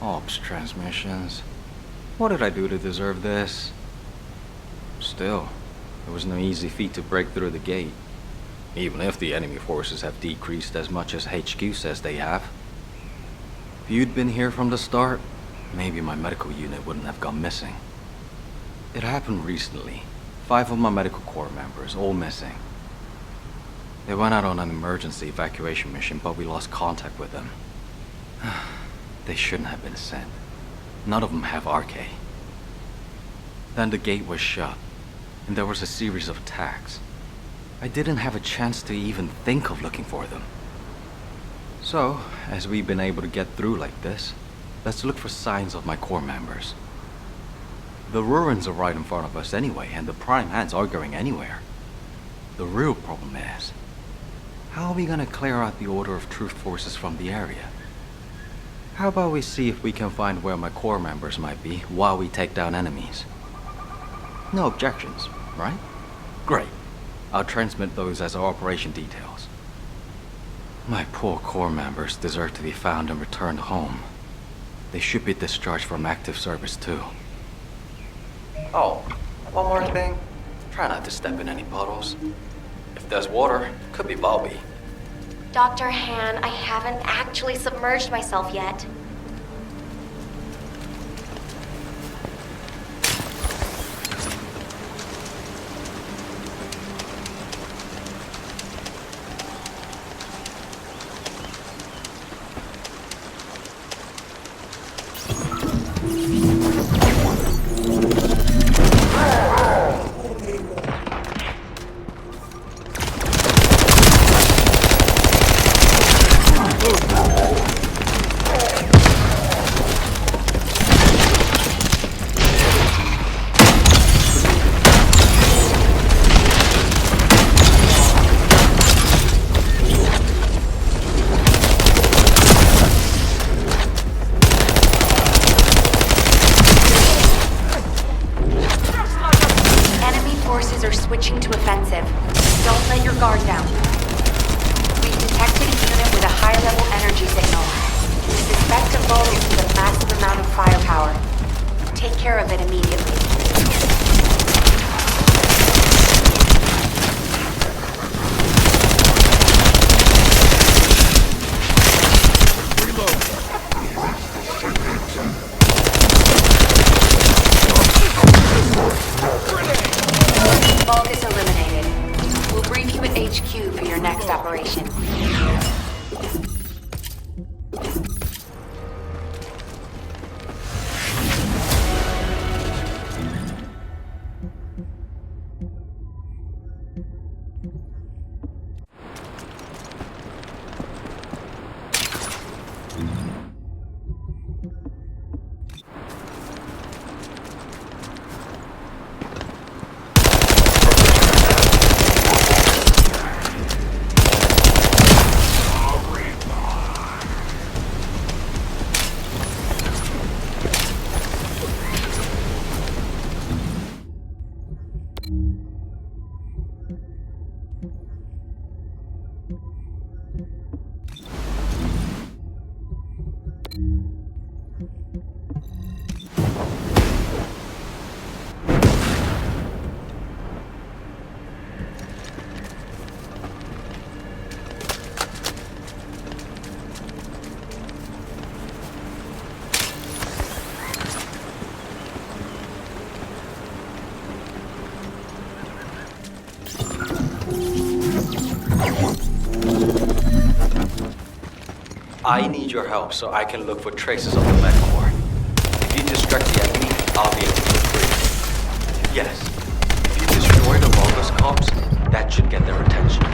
Ops transmissions. What did I do to deserve this? Still, it was no easy feat to break through the gate. Even if the enemy forces have decreased as much as HQ says they have. If you'd been here from the start, maybe my medical unit wouldn't have gone missing. It happened recently. 5 of my medical corps members, all missing. They went out on an emergency evacuation mission, but we lost contact with them. They shouldn't have been sent. None of them have RK. Then the gate was shut, and there was a series of attacks. I didn't have a chance to even think of looking for them. So, as we've been able to get through like this, let's look for signs of my corps members. The ruins are right in front of us anyway, and the Prime Hands aren't going anywhere. The real problem is, how are we gonna clear out the Order of Truth forces from the area? How about we see if we can find where my corps members might be while we take down enemies? No objections, right? Great. I'll transmit those as our operation details. My poor corps members deserve to be found and returned home. They should be discharged from active service too. Oh, one more thing. Try not to step in any puddles. If there's water, could be Bobby. Dr. Han, I haven't actually submerged myself yet. Switching to offensive. Don't let your guard down. We've detected a unit with a high-level energy signal. We suspect a bonus with a massive amount of firepower. Take care of it immediately. Bulk is eliminated. We'll brief you at HQ for your next operation. I need your help so I can look for traces of the MedCorps. If you distract the enemy, I'll be able to look free. Yes, if you destroy the longest cops, that should get their attention.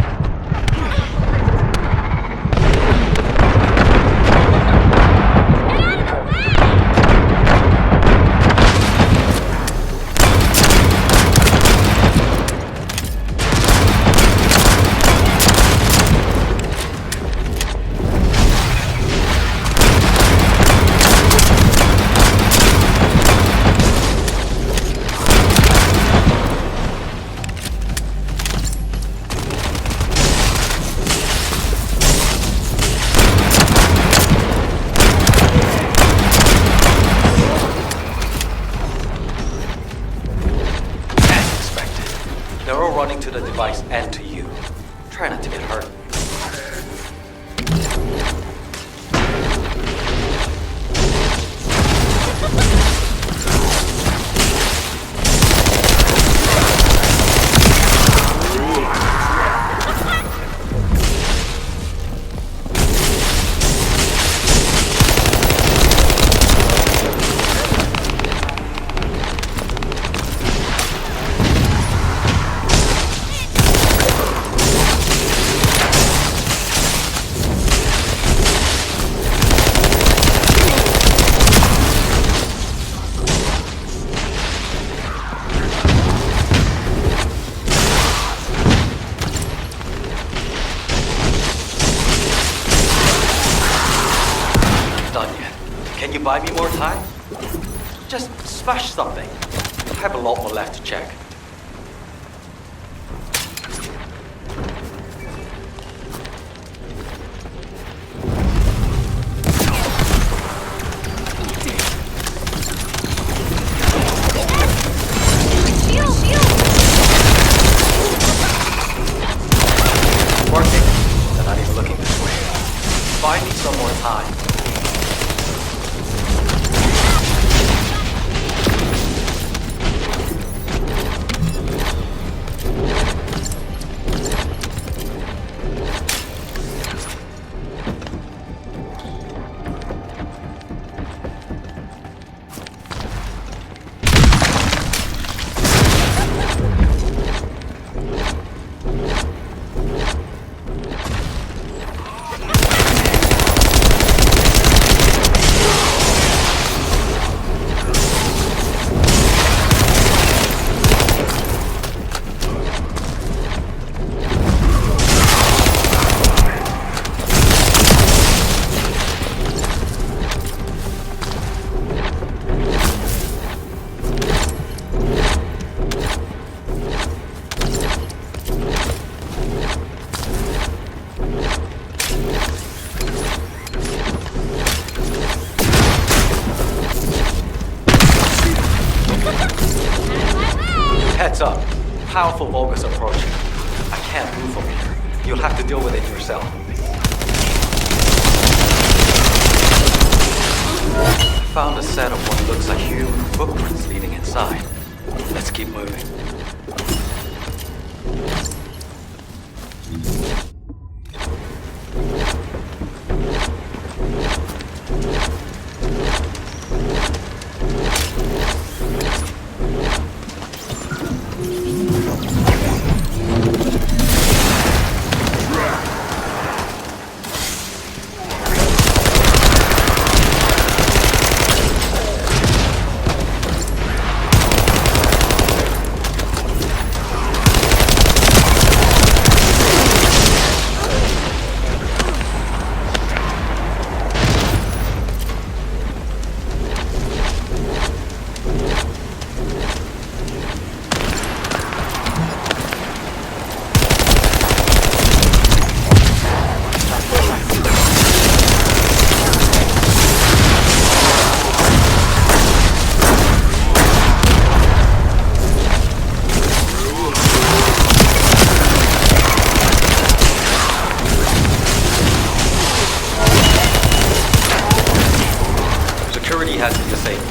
done yet. Can you buy me more time? Just smash something. I have a lot more left to check. Working? They're not even looking this way. Buy me some more time. Heads up. Powerful Vulgus approaching. I can't move from here. You'll have to deal with it yourself. Found a set of what looks like human footprints leading inside. Let's keep moving. Security has been disabled.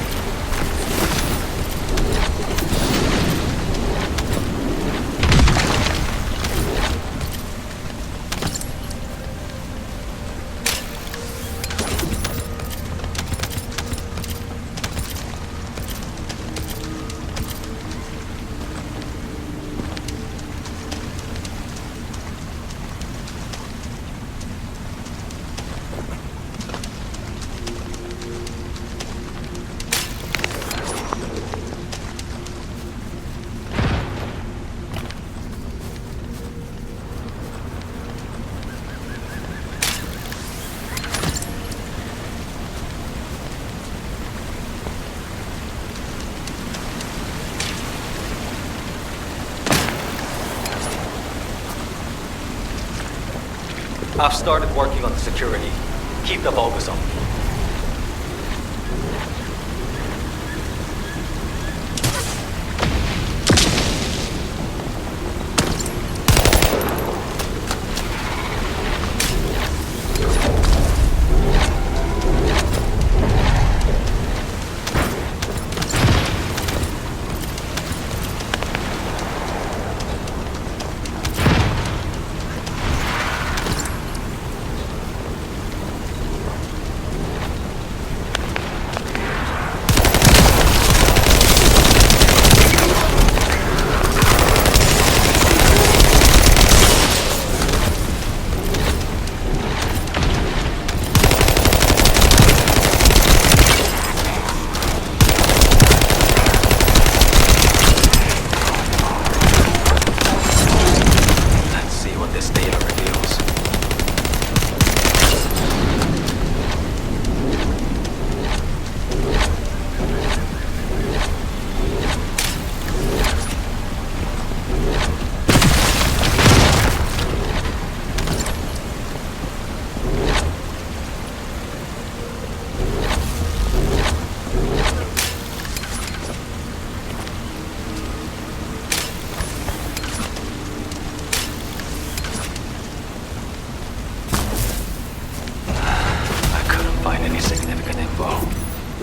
I've started working on the security. Keep the Vulgus on.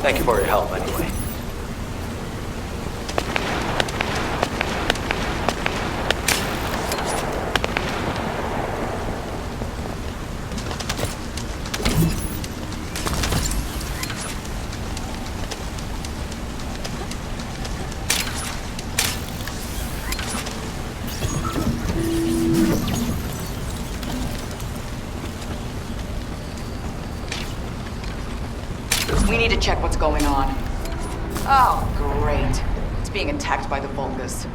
Thank you for your help, anyway. We need to check what's going on. Oh, great. It's being attacked by the Vulgus.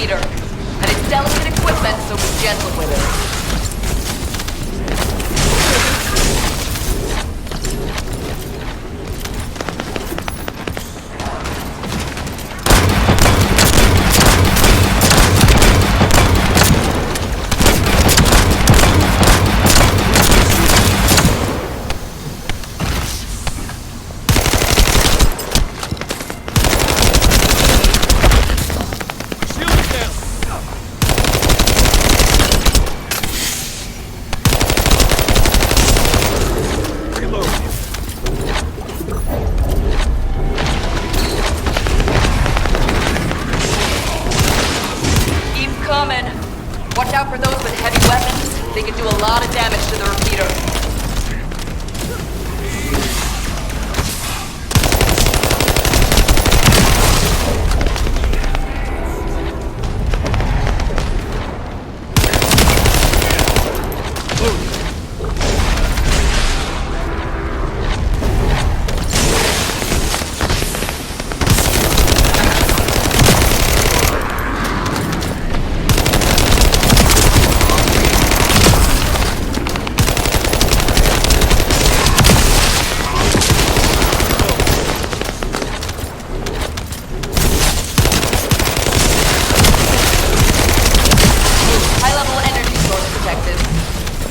And it's delicate equipment, so be gentle with it. Watch out for those with heavy weapons. They can do a lot of damage to the repeater.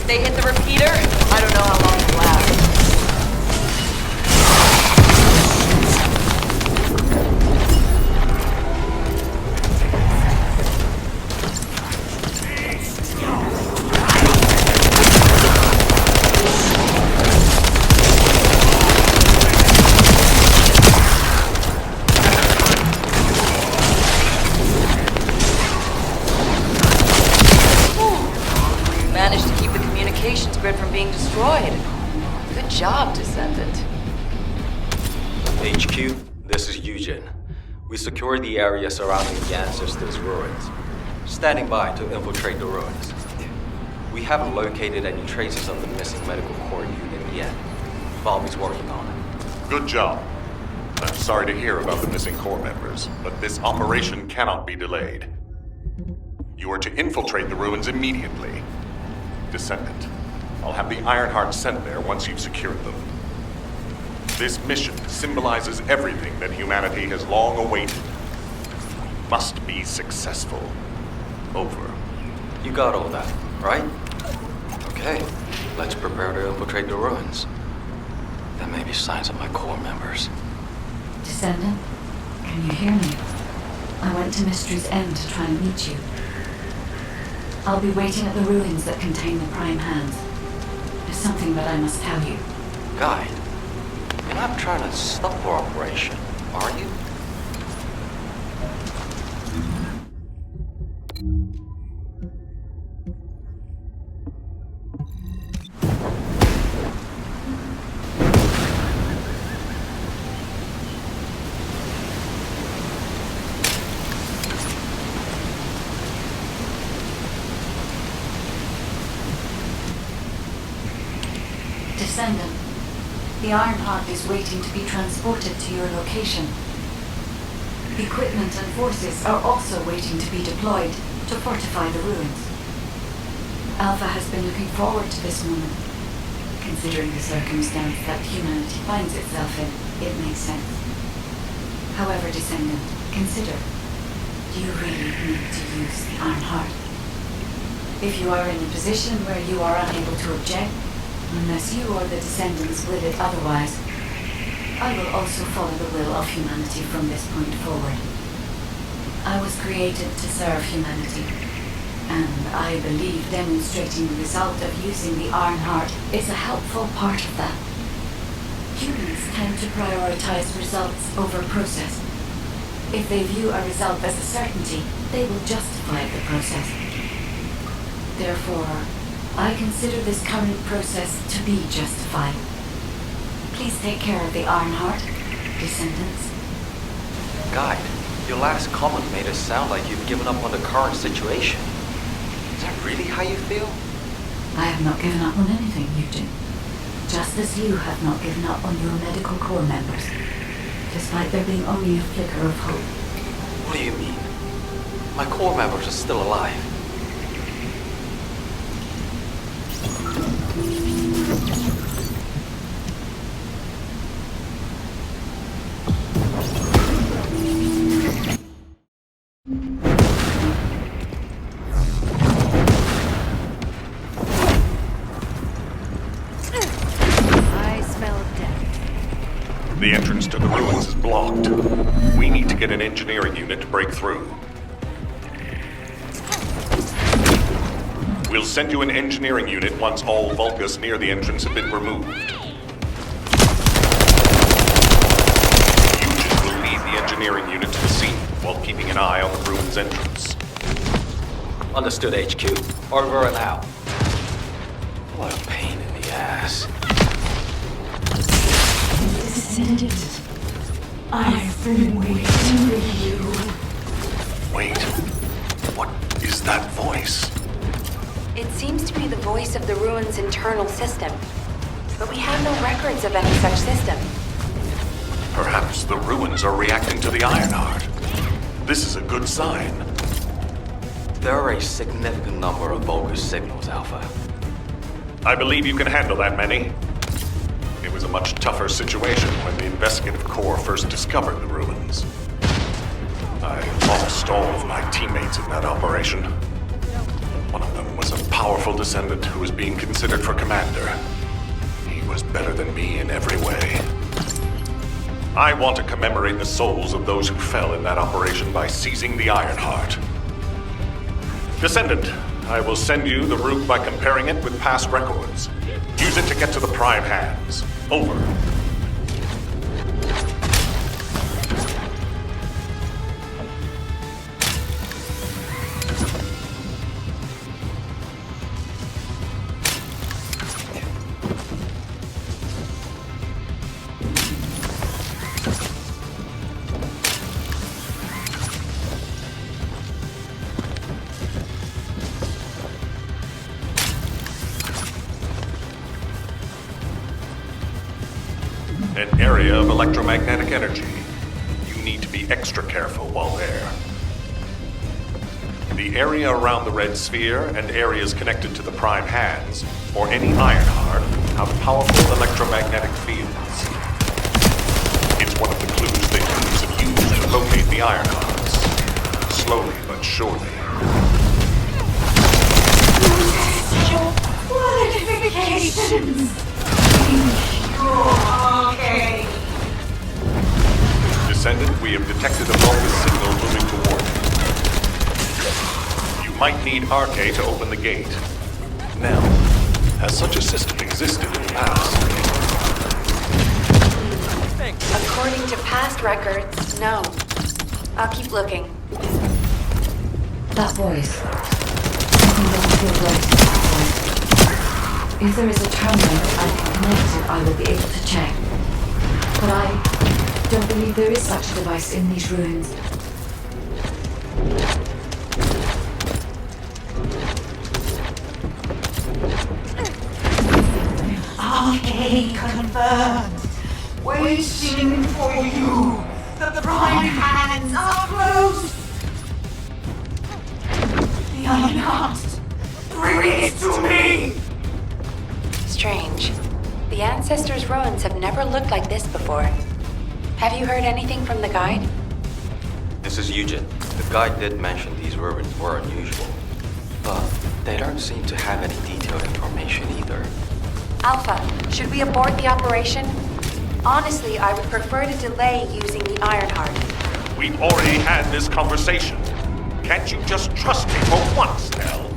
They hit the repeater, I don't know how long it'll last. Managed to keep the communications grid from being destroyed. Good job, Descendant. HQ, this is Eugen. We secured the area surrounding the Ancestors' ruins. Standing by to infiltrate the ruins. We haven't located any traces of the missing medical core unit yet. Bobby's working on it. Good job. I'm sorry to hear about the missing core members, but this operation cannot be delayed. You are to infiltrate the ruins immediately. Descendant, I'll have the Ironheart sent there once you've secured them. This mission symbolizes everything that humanity has long awaited. Must be successful. Over. You got all that, right? Okay, let's prepare to infiltrate the ruins. There may be signs of my core members. Descendant, can you hear me? I went to Mystery's End to try and meet you. I'll be waiting at the ruins that contain the Prime Hands. There's something that I must tell you. Guy, you're not trying to stop our operation, are you? Descendant, the Ironheart is waiting to be transported to your location. Equipment and forces are also waiting to be deployed to fortify the ruins. Alpha has been looking forward to this moment. Considering the circumstance that humanity finds itself in, it makes sense. However, Descendant, consider, do you really need to use the Ironheart? If you are in a position where you are unable to object, unless you or the Descendants will it otherwise, I will also follow the will of humanity from this point forward. I was created to serve humanity, and I believe demonstrating the result of using the Ironheart is a helpful part of that. Humans tend to prioritize results over process. If they view a result as a certainty, they will justify the process. Therefore, I consider this current process to be justified. Please take care of the Ironheart, Descendants. Guide, your last comment made it sound like you've given up on the current situation. Is that really how you feel? I have not given up on anything, Eugene. Just as you have not given up on your medical corps members, despite there being only a flicker of hope. What do you mean? My corps members are still alive. The entrance to the ruins is blocked. We need to get an engineering unit to break through. We'll send you an engineering unit once all Vulgus near the entrance have been removed. Eugene will lead the engineering unit to the scene while keeping an eye on the ruins entrance. Understood, HQ. Over and out. What a pain in the ass. Descendant, I've been waiting for you. Wait, what is that voice? It seems to be the voice of the ruins' internal system. But we have no records of any such system. Perhaps the ruins are reacting to the Ironheart. This is a good sign. There are a significant number of Vulgus signals, Alpha. I believe you can handle that many. It was a much tougher situation when the investigative corps first discovered the ruins. I lost all of my teammates in that operation. One of them was a powerful descendant who was being considered for commander. He was better than me in every way. I want to commemorate the souls of those who fell in that operation by seizing the Ironheart. Descendant, I will send you the route by comparing it with past records. Use it to get to the Prime hands. Over. An area of electromagnetic energy. You need to be extra careful while there. The area around the red sphere and areas connected to the Prime hands, or any Ironheart, have powerful electromagnetic fields. It's one of the clues the humans have used to locate the Ironhearts. Slowly but surely. Okay. Descendant, we have detected a Vulgus signal moving toward you. You might need RK to open the gate. Now, has such a system existed in the past? According to past records, no. I'll keep looking. That voice. Something doesn't feel right. If there is a terminal I can connect to, I will be able to check. But I don't believe there is such a device in these ruins. Okay. Delay confirmed. Waiting for you. The prime hands are close. The Iron Heart. Bring it to me. Strange. The Ancestors' ruins have never looked like this before. Have you heard anything from the guide? This is Eugen. The guide did mention these ruins were unusual, but they don't seem to have any detailed information either. Alpha, should we abort the operation? Honestly, I would prefer to delay using the Ironheart. We've already had this conversation. Can't you just trust me for once, Nell?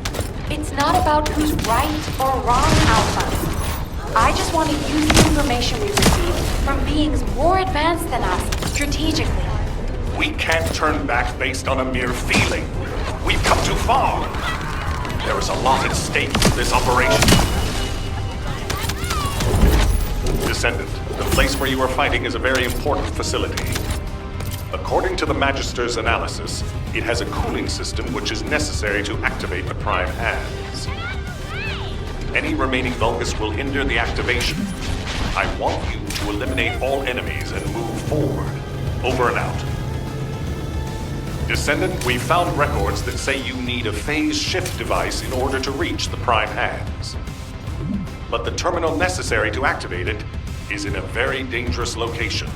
It's not about who's right or wrong, Alpha. I just want to use the information we received from beings more advanced than us, strategically. We can't turn back based on a mere feeling. We've come too far. There is a lot at stake in this operation. Descendant, the place where you are fighting is a very important facility. According to the Magister's analysis, it has a cooling system which is necessary to activate the Prime Hands. Any remaining Vulgus will hinder the activation. I want you to eliminate all enemies and move forward. Over and out. Descendant, we found records that say you need a phase shift device in order to reach the Prime Hands. But the terminal necessary to activate it is in a very dangerous location.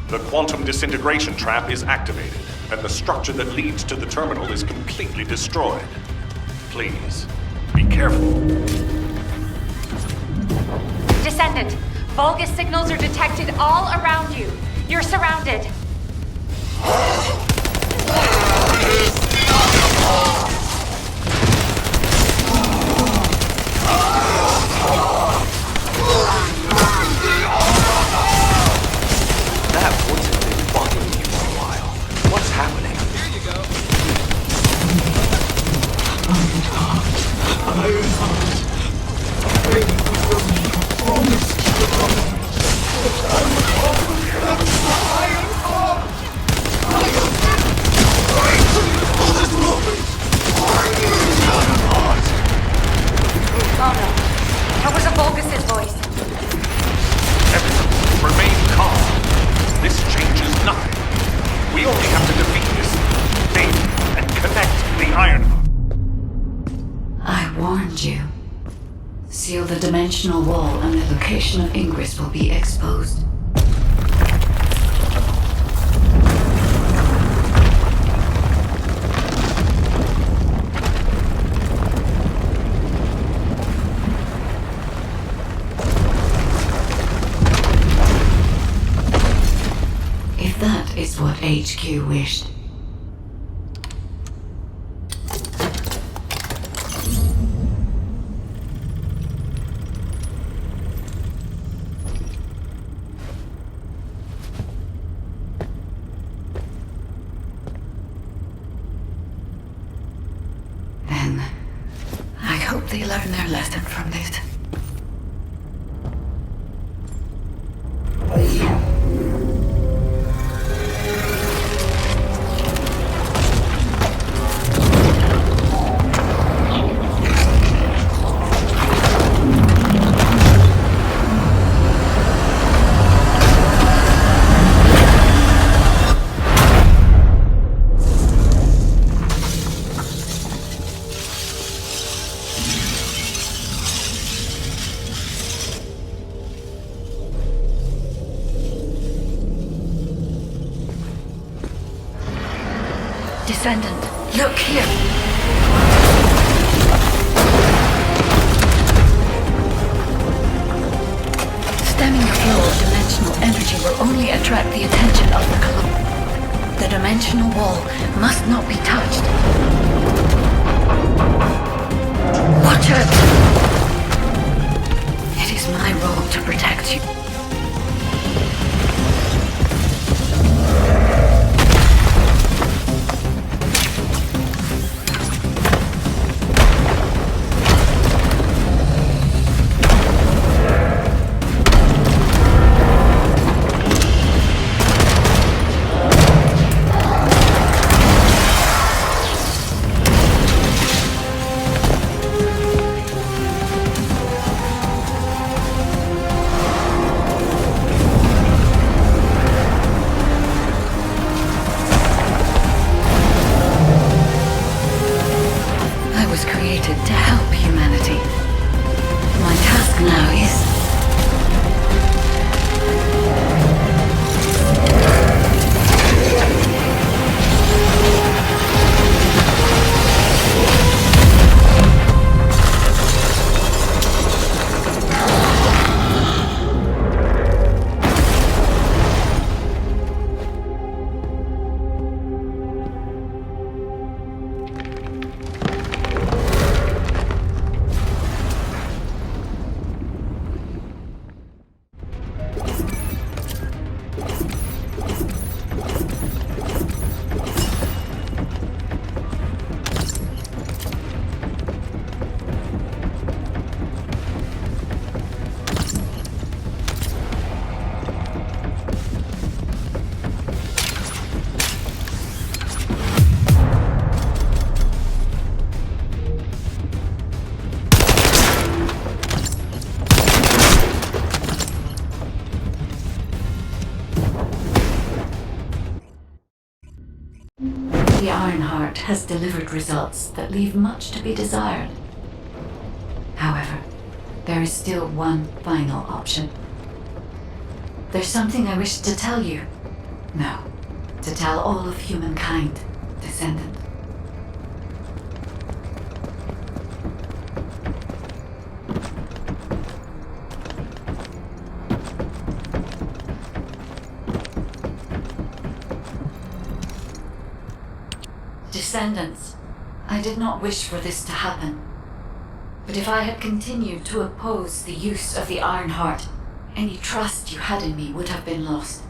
The quantum disintegration trap is activated, and the structure that leads to the terminal is completely destroyed. Please, be careful. Descendant, Vulgus signals are detected all around you. You're surrounded. That voice has been bothering you for a while. What's happening? Here you go. Oh no. That was a Vulgus' voice. Everyone, remain calm. This changes nothing. We only have to defeat this thing and connect the Ironheart. I warned you. Seal the dimensional wall and the location of Ingress will be exposed. If that is what HQ wished. Then, I hope they learn their lesson from this. Descendant, look here! Stemming the flow of dimensional energy will only attract the attention of the colony. The dimensional wall must not be touched. Watch it! It is my role to protect you. created to help humanity. My task now is... The Ironheart has delivered results that leave much to be desired. However, there is still one final option. There's something I wish to tell you. No, to tell all of humankind, Descendant. Descendants, I did not wish for this to happen. But if I had continued to oppose the use of the Ironheart, any trust you had in me would have been lost.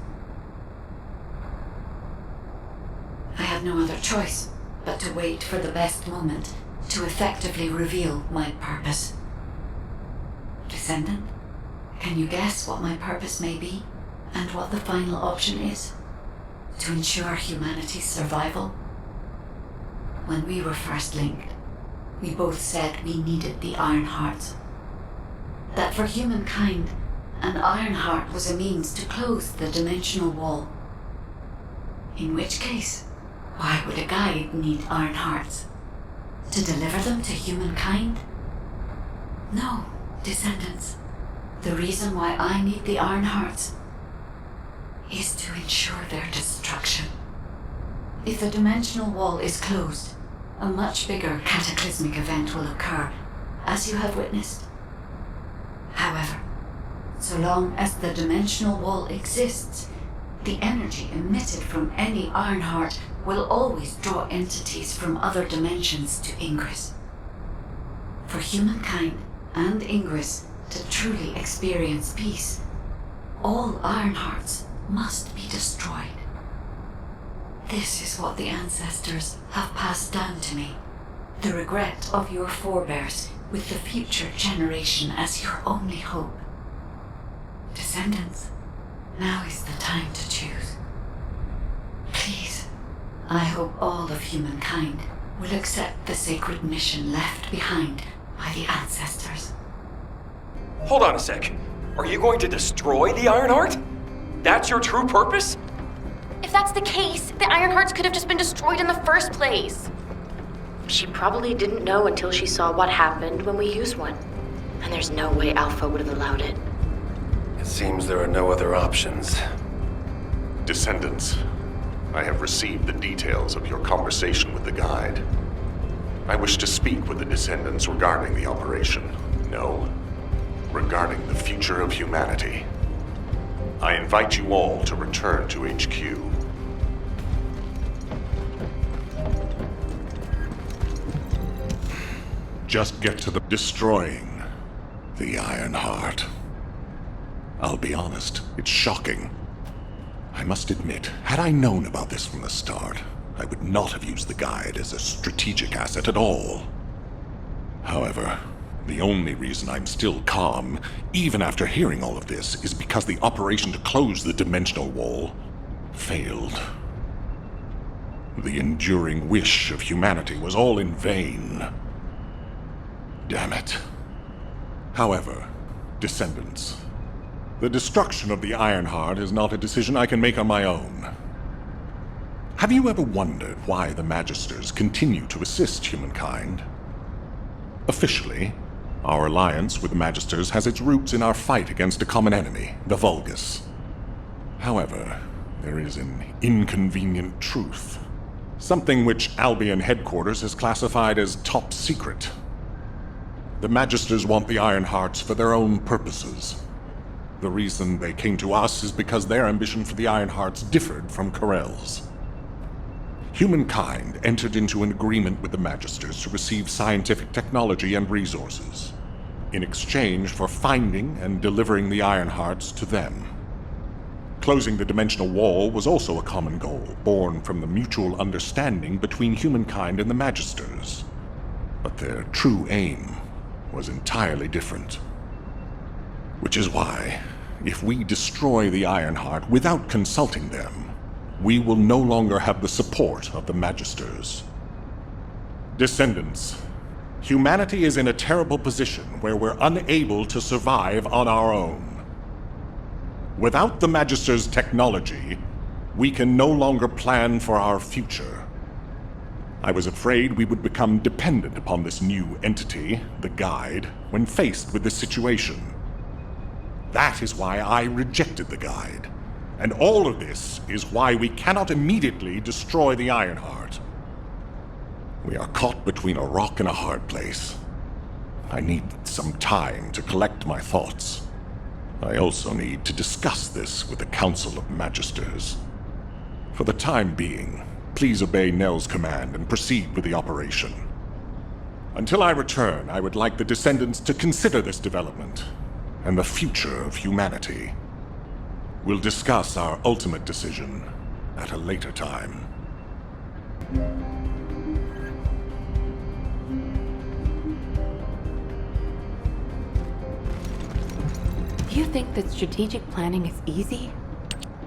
I had no other choice but to wait for the best moment to effectively reveal my purpose. Descendant, can you guess what my purpose may be, and what the final option is? To ensure humanity's survival? When we were first linked, we both said we needed the Ironheart. That for humankind, an Ironheart was a means to close the dimensional wall. In which case, why would a guide need Ironhearts? To deliver them to humankind? No, Descendants. The reason why I need the Ironhearts is to ensure their destruction. If the dimensional wall is closed, a much bigger cataclysmic event will occur, as you have witnessed. However, so long as the dimensional wall exists, the energy emitted from any Ironheart will always draw entities from other dimensions to Ingress. For humankind and Ingress to truly experience peace, all Ironhearts must be destroyed. This is what the ancestors have passed down to me. The regret of your forebears with the future generation as your only hope. Descendants, now is the time to choose. Please, I hope all of humankind will accept the sacred mission left behind by the ancestors. Hold on a sec. Are you going to destroy the Ironheart? That's your true purpose? If that's the case, the Ironhearts could have just been destroyed in the first place. She probably didn't know until she saw what happened when we used one. And there's no way Alpha would have allowed it. It seems there are no other options. Descendants, I have received the details of your conversation with the guide. I wish to speak with the Descendants regarding the operation. No, regarding the future of humanity. I invite you all to return to HQ. Just get to the destroying the Ironheart. I'll be honest, it's shocking. I must admit, had I known about this from the start, I would not have used the guide as a strategic asset at all. However, the only reason I'm still calm, even after hearing all of this, is because the operation to close the dimensional wall failed. The enduring wish of humanity was all in vain. Damn it. However, Descendants, the destruction of the Ironheart is not a decision I can make on my own. Have you ever wondered why the Magisters continue to assist humankind? Officially, our alliance with the Magisters has its roots in our fight against a common enemy, the Vulgus. However, there is an inconvenient truth. Something which Albion headquarters has classified as top secret. The Magisters want the Ironhearts for their own purposes. The reason they came to us is because their ambition for the Ironhearts differed from Karel's. Humankind entered into an agreement with the Magisters to receive scientific technology and resources, in exchange for finding and delivering the Ironhearts to them. Closing the dimensional wall was also a common goal, born from the mutual understanding between humankind and the Magisters. But their true aim was entirely different. Which is why, if we destroy the Ironheart without consulting them, we will no longer have the support of the Magisters. Descendants, humanity is in a terrible position where we're unable to survive on our own. Without the Magisters' technology, we can no longer plan for our future. I was afraid we would become dependent upon this new entity, the Guide, when faced with this situation. That is why I rejected the Guide. And all of this is why we cannot immediately destroy the Ironheart. We are caught between a rock and a hard place. I need some time to collect my thoughts. I also need to discuss this with the Council of Magisters. For the time being, please obey Nell's command and proceed with the operation. Until I return, I would like the Descendants to consider this development and the future of humanity. We'll discuss our ultimate decision at a later time. You think that strategic planning is easy?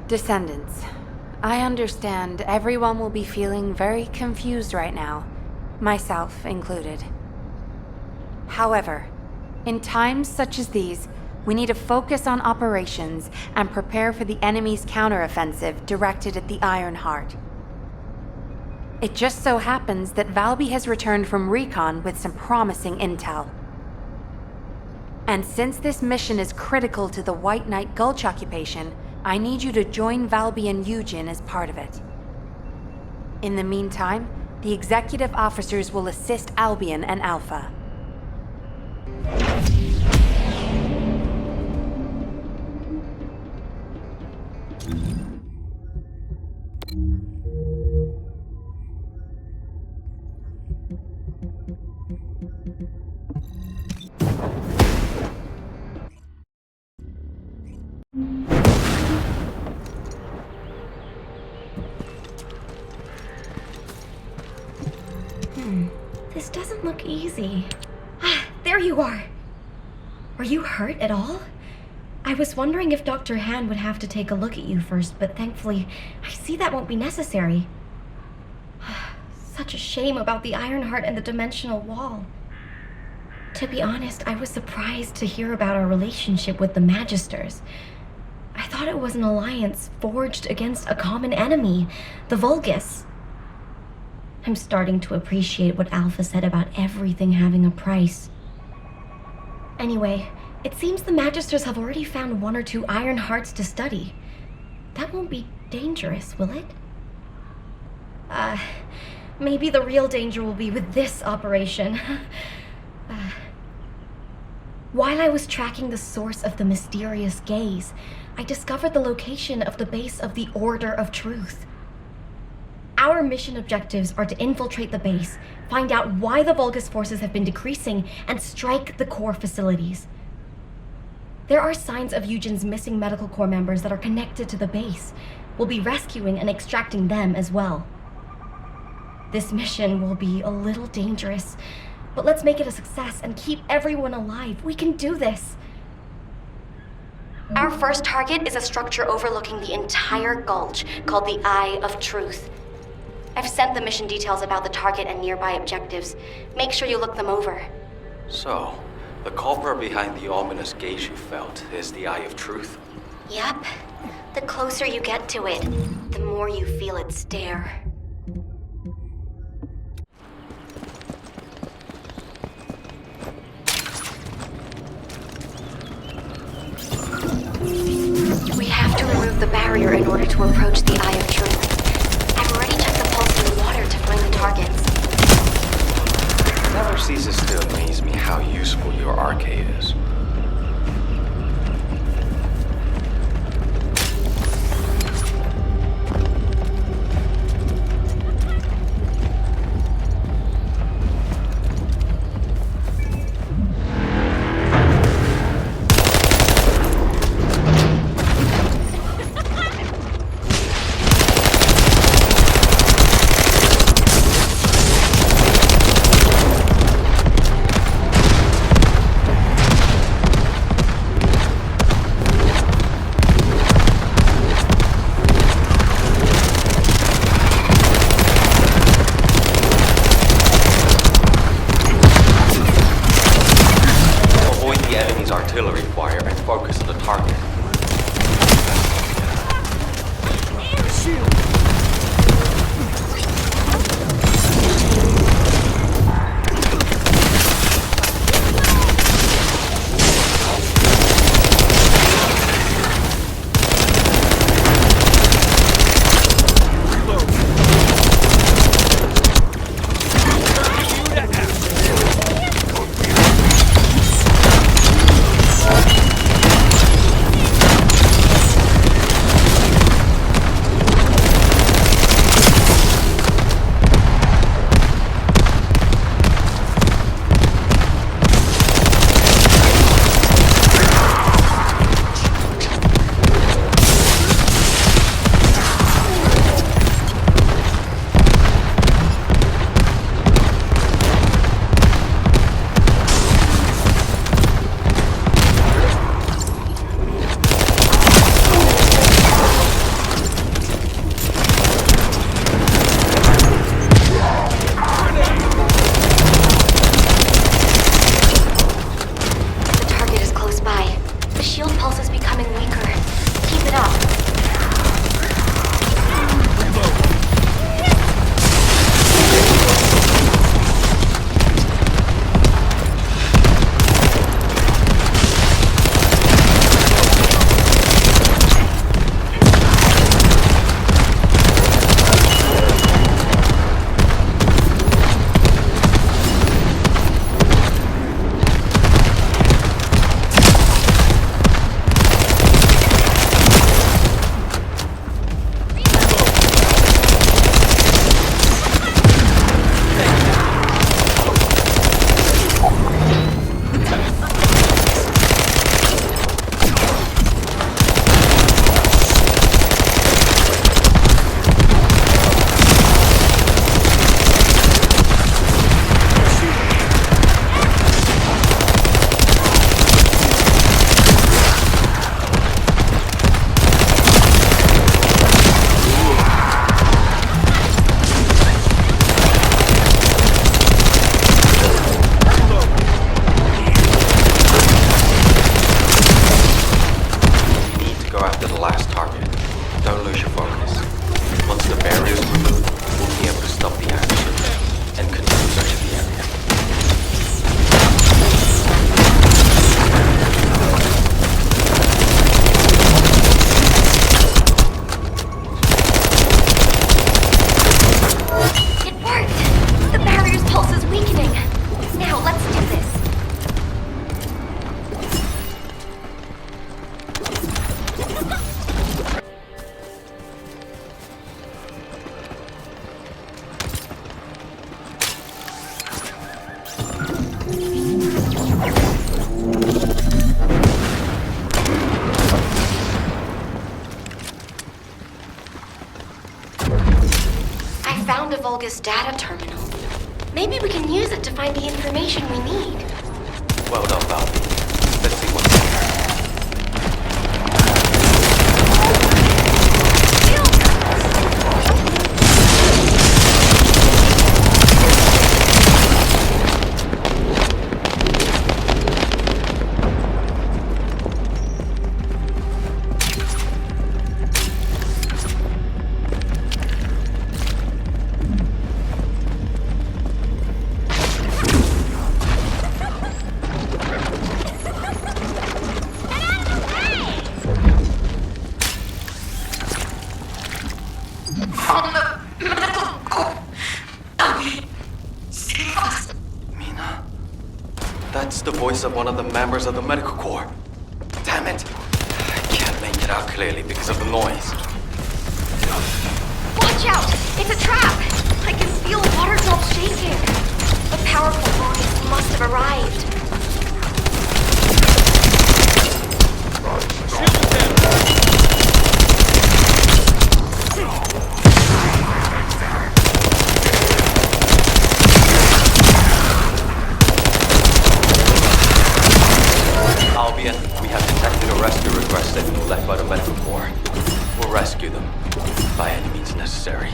Descendants, I understand everyone will be feeling very confused right now, myself included. However, in times such as these, we need to focus on operations and prepare for the enemy's counteroffensive directed at the Ironheart. It just so happens that Valby has returned from recon with some promising intel. And since this mission is critical to the White Knight Gulch occupation, I need you to join Valby and Eugen as part of it. In the meantime, the executive officers will assist Albion and Alpha. This doesn't look easy. Ah, there you are! Are you hurt at all? I was wondering if Dr. Han would have to take a look at you first, but thankfully, I see that won't be necessary. Such a shame about the Ironheart and the dimensional wall. To be honest, I was surprised to hear about our relationship with the Magisters. I thought it was an alliance forged against a common enemy, the Vulgus. I'm starting to appreciate what Alpha said about everything having a price. Anyway, it seems the Magisters have already found 1 or 2 Ironhearts to study. That won't be dangerous, will it? Maybe the real danger will be with this operation. While I was tracking the source of the mysterious gaze, I discovered the location of the base of the Order of Truth. Our mission objectives are to infiltrate the base, find out why the Vulgus forces have been decreasing, and strike the core facilities. There are signs of Eugen's missing medical corps members that are connected to the base. We'll be rescuing and extracting them as well. This mission will be a little dangerous, but let's make it a success and keep everyone alive. We can do this. Our first target is a structure overlooking the entire gulch called the Eye of Truth. I've sent the mission details about the target and nearby objectives. Make sure you look them over. So, the culprit behind the ominous gaze you felt is the Eye of Truth? Yep. The closer you get to it, the more you feel its stare. the barrier in order to approach the Eye of Truth. I've already checked the pulse in the water to find the targets. It never ceases to amaze me how useful your arcade is. Artillery fire and focus on the target. Volga's data terminal. Maybe we can use it to find the information we need. Well done, Val. Let's see what's in there. That's the voice of one of the members of the medical corps. Damn it! I can't make it out clearly because of the noise. Watch out! It's a trap! I can feel water drops shaking. A powerful voice must have arrived. Albion, we have detected a rescue request signal left by the medical corps. We'll rescue them by any means necessary.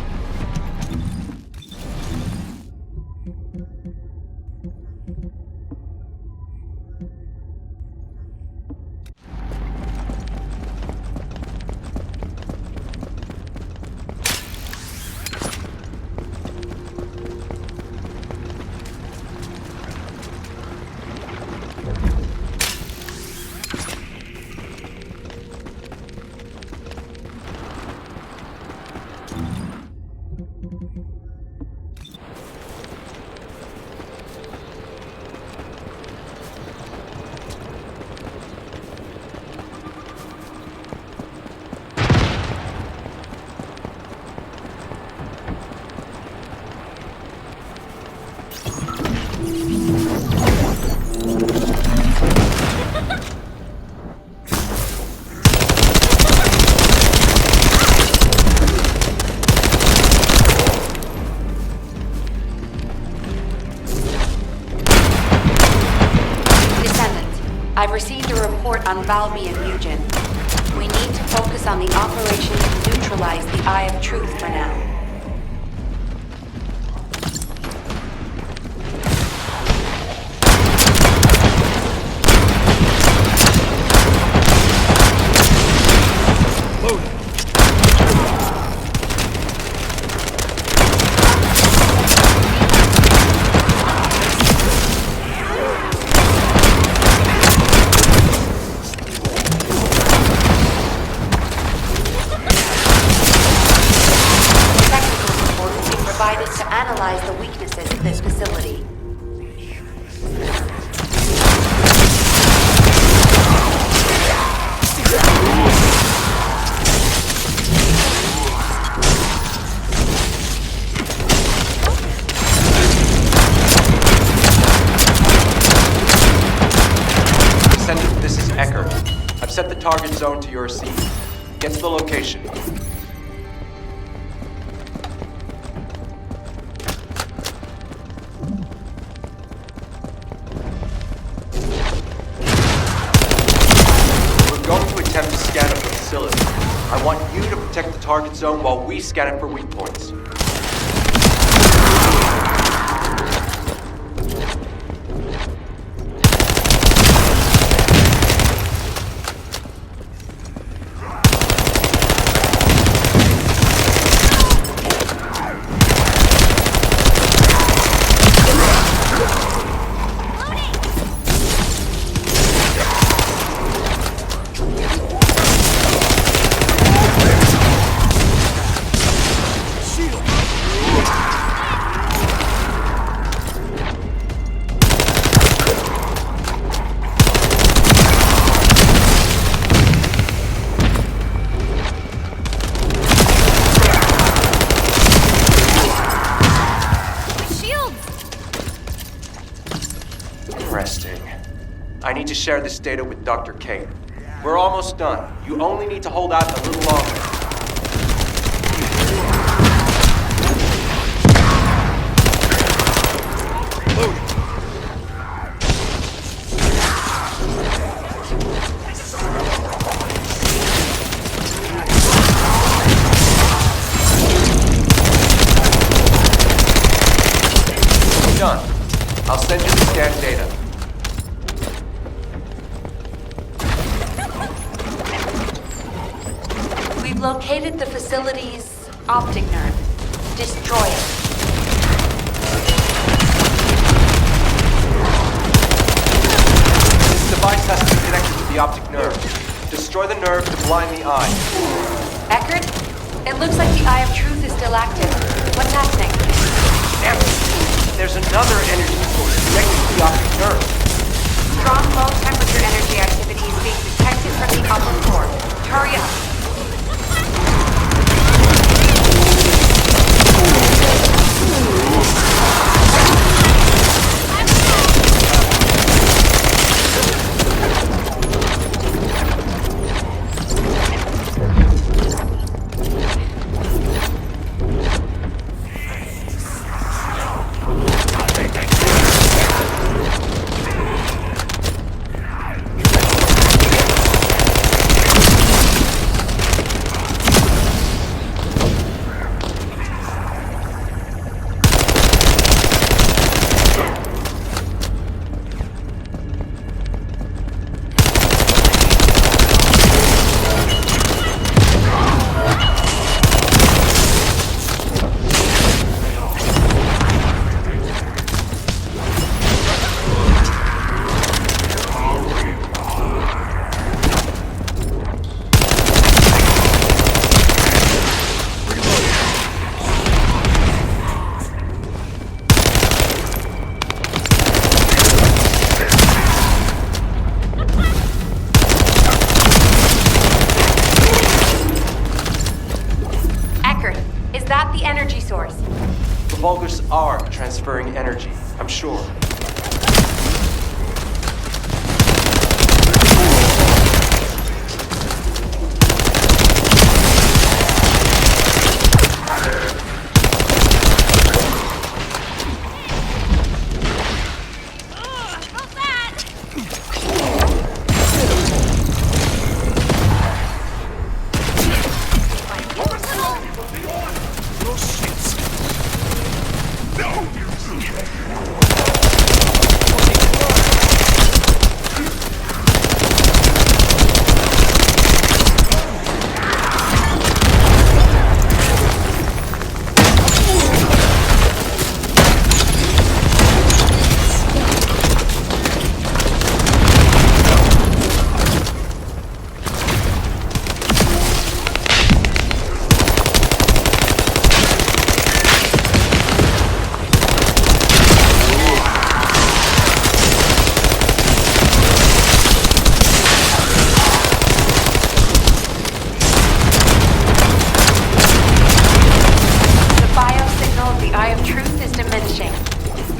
I've received a report on Valby and Eugen. We need to focus on the operation to neutralize the Eye of Truth for now. To analyze the weaknesses of this facility. Descendant, this is Eckert. I've set the target zone to your seat. Get to the location. I want you to protect the target zone while we scan it for weak points. I need to share this data with Dr. Kate. We're almost done. You only need to hold out a little longer. Done. I'll send you the scanned data. We've located the facility's optic nerve. Destroy it. This device has to be connected to the optic nerve. Destroy the nerve to blind the eye. Eckert, it looks like the Eye of Truth is still active. What's happening? Damn it! There's another energy source connected to the optic nerve. transferring energy, I'm sure.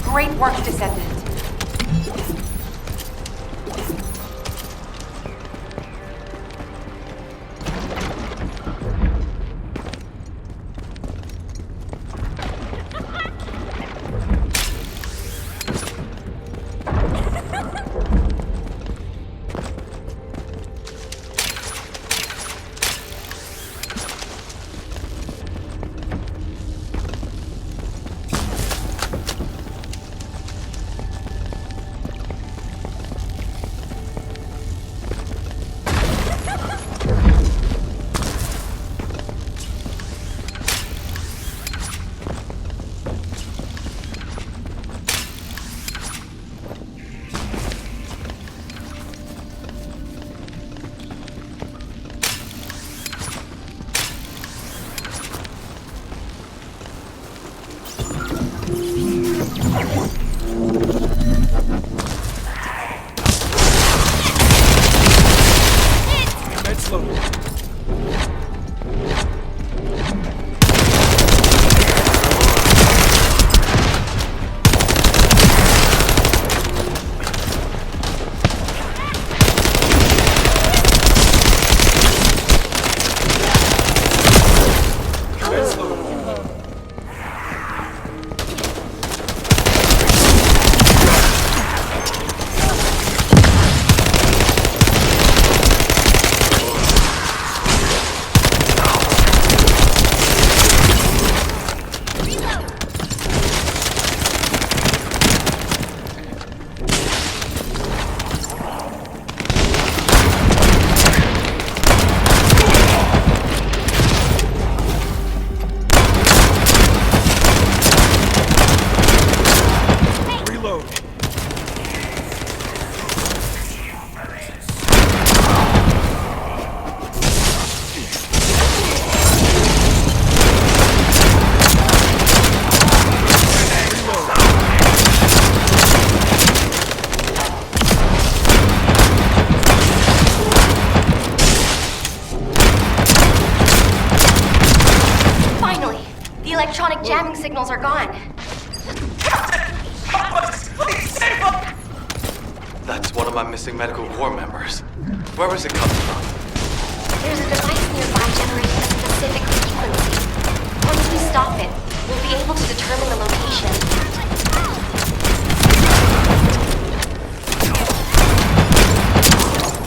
Great work, Descendant. Electronic jamming signals are gone. That's one of my missing medical corps members. Where was it coming from? There's a device nearby generating a specific frequency. Once we stop it, we'll be able to determine the location.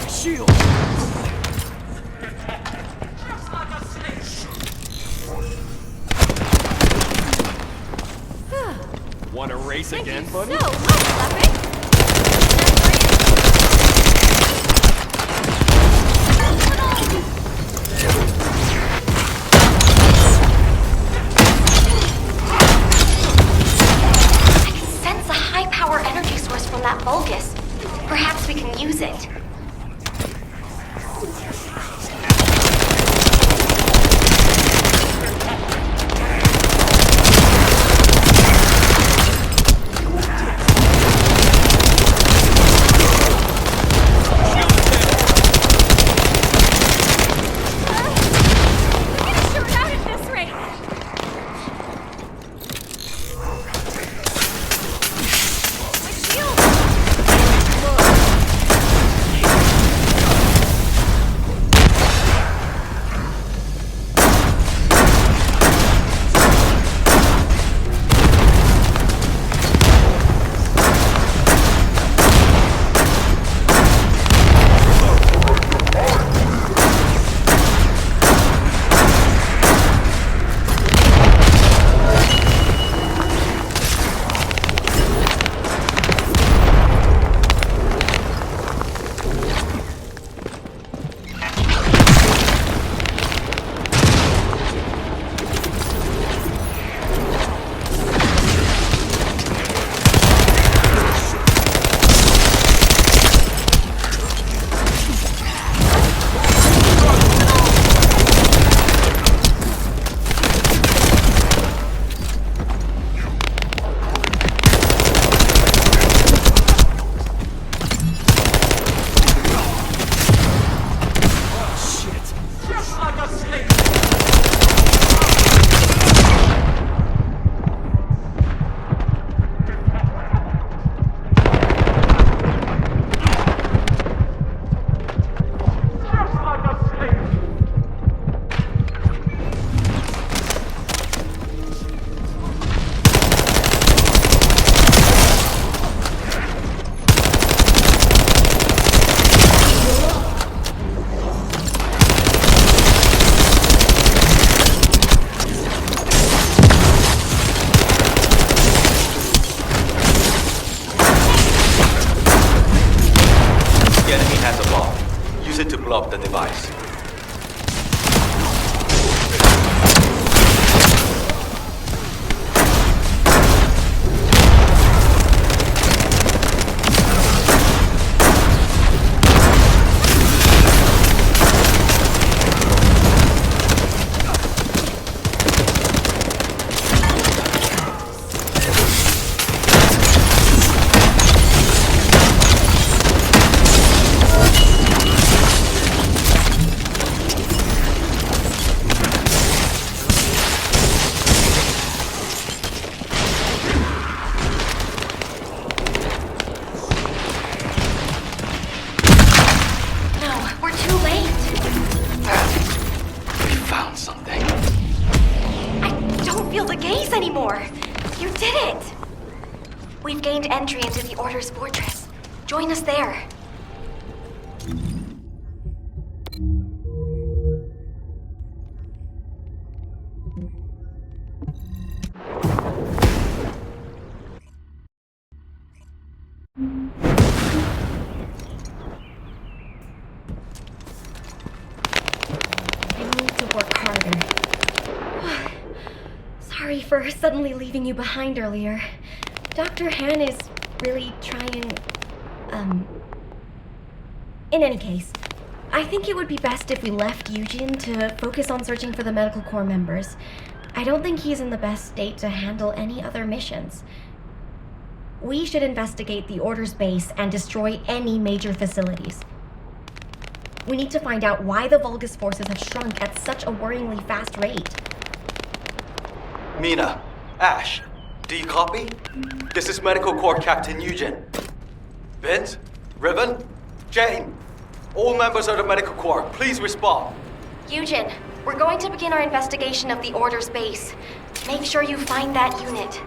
Shield! Want to race again, buddy? So much, Leopard. I can sense a high-power energy source from that Vulgus. Perhaps we can use it. Use it to blow up the device. We've gained entry into the Order's fortress. Join us there. I need to work harder. Sorry for suddenly leaving you behind earlier. Dr. Han is really trying, In any case, I think it would be best if we left Eugene to focus on searching for the Medical Corps members. I don't think he's in the best state to handle any other missions. We should investigate the Order's base and destroy any major facilities. We need to find out why the Vulgus forces have shrunk at such a worryingly fast rate. Mina, Ash, do you copy? This is Medical Corps Captain Eugene. Vince, Riven, Jane, all members of the Medical Corps, please respond. Eugene, we're going to begin our investigation of the Order's base. Make sure you find that unit.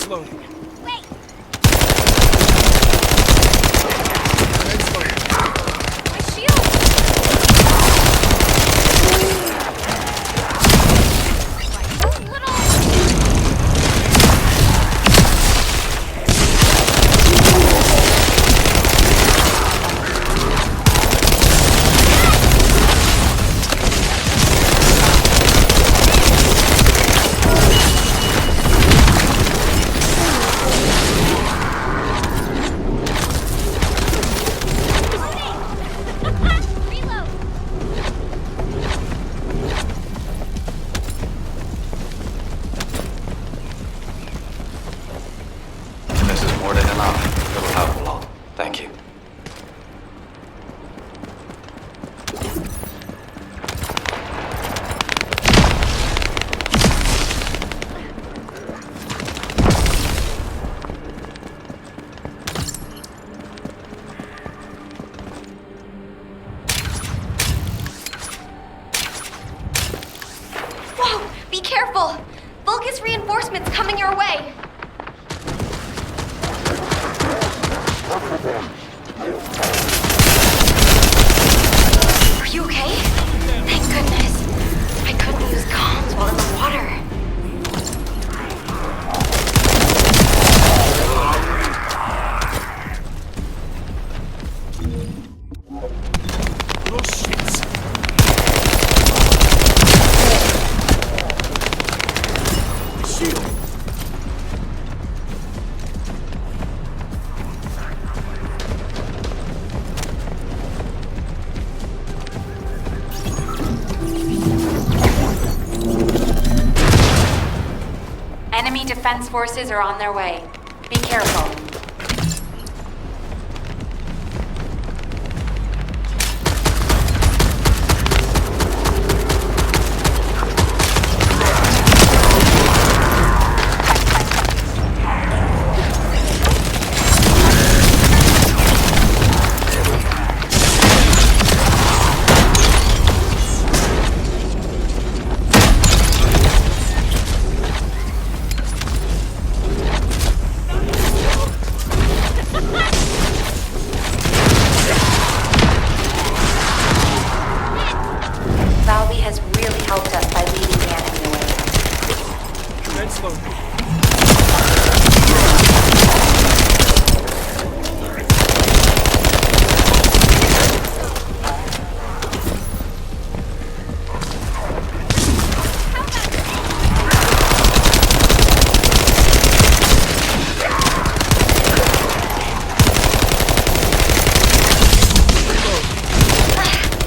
Defense loading. Wait! My shield! Those little... Reload! This is more than enough. It'll help a lot. Thank you. Whoa! Be careful! Vulgus reinforcements coming your way! Are you okay? Thank goodness. I couldn't use comms while in the water. Oh, shit. Shield. Enemy defense forces are on their way. Be careful. Valby has really helped us by leading the enemy away. Defense loading.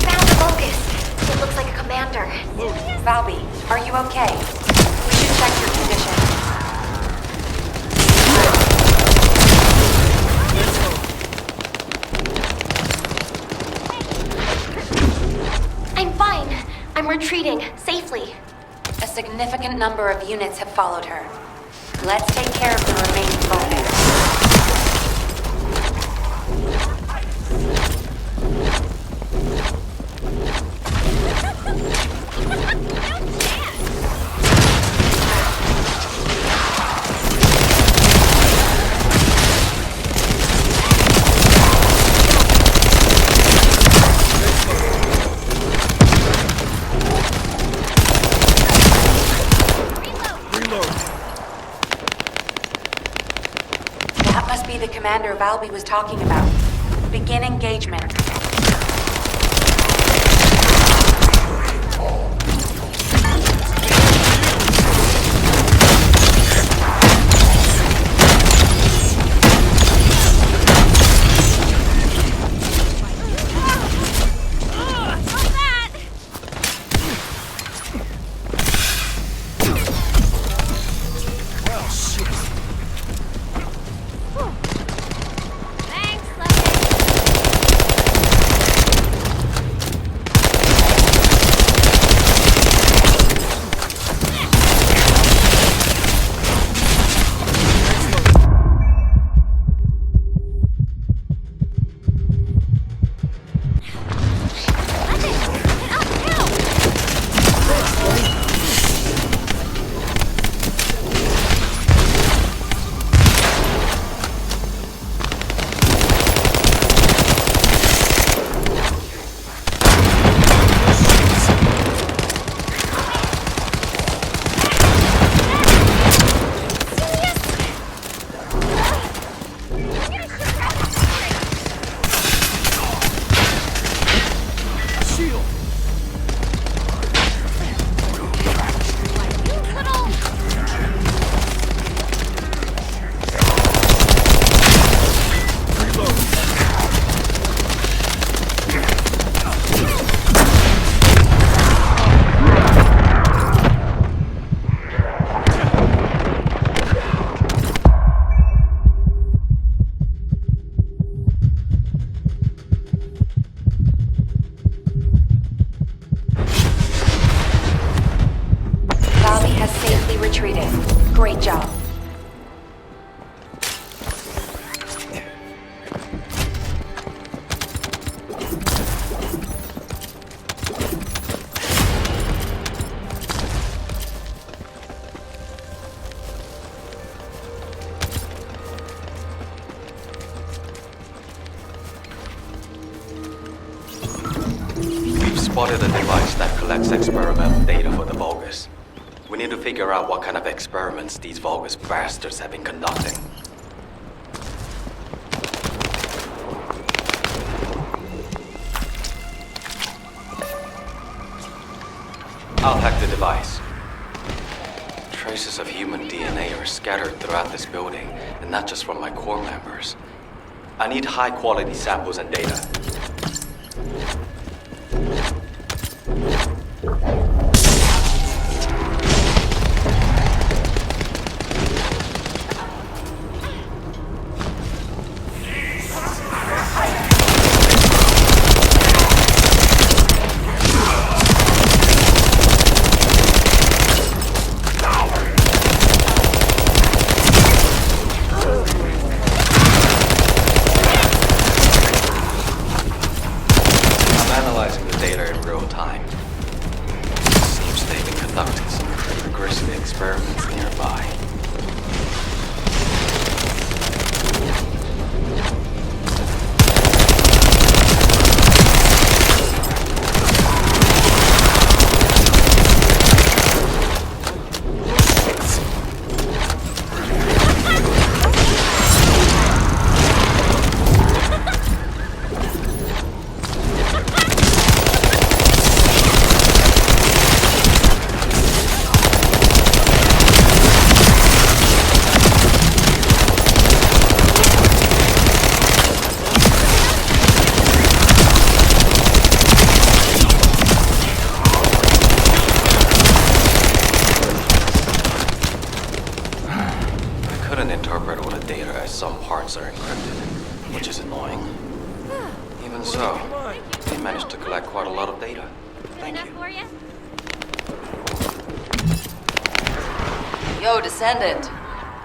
Found the Vulgus. It looks like a commander. Valby, are you okay? We should check your condition. I'm fine. I'm retreating safely. A significant number of units have followed her. Let's take care of the remaining Vulgus. Reload. That must be the commander Valby was talking about. Begin engagement. Well, shit. Thanks, Logan. Great job. We've spotted a device that collects experimental data for the Vulgus. We need to figure out what kind of experiments these Vulgus bastards have been conducting. I'll hack the device. Traces of human DNA are scattered throughout this building, and not just from my core members. I need high-quality samples and data. Some parts are encrypted, which is annoying. Even so, they managed to collect quite a lot of data. Thank you. Yo, Descendant.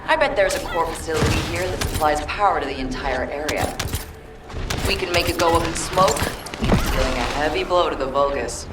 I bet there's a core facility here that supplies power to the entire area. We can make it go up in smoke, dealing a heavy blow to the Vulgus.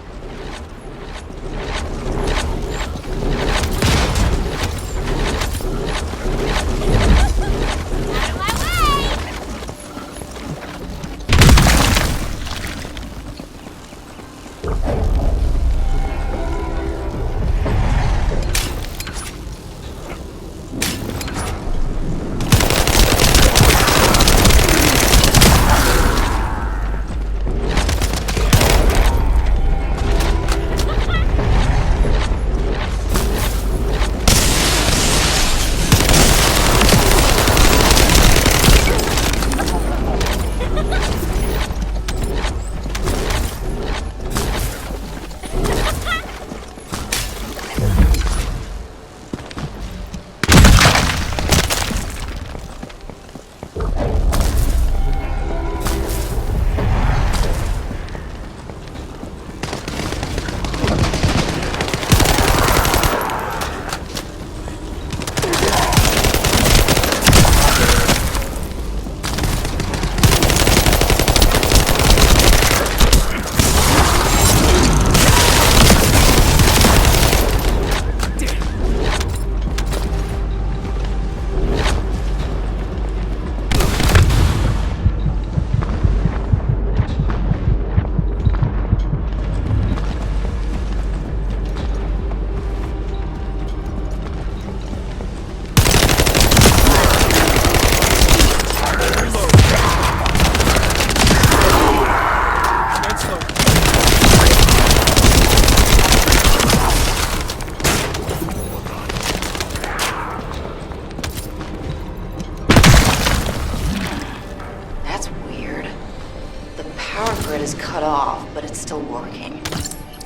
Cut off, but it's still working.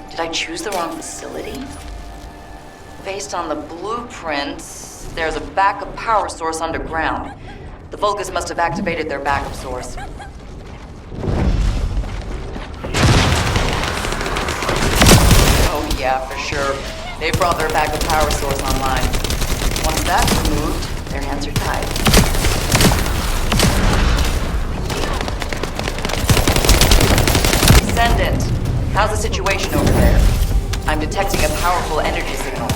Did I choose the wrong facility? Based on the blueprints, there's a backup power source underground. The Vulgus must have activated their backup source. Oh yeah, for sure. They brought their backup power source online. Once that's removed, their hands are tied. Descendant, how's the situation over there? I'm detecting a powerful energy signal.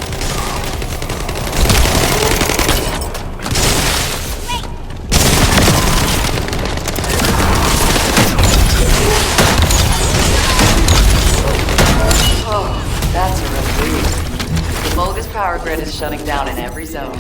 Oh, that's a relief. The Vulgus power grid is shutting down in every zone.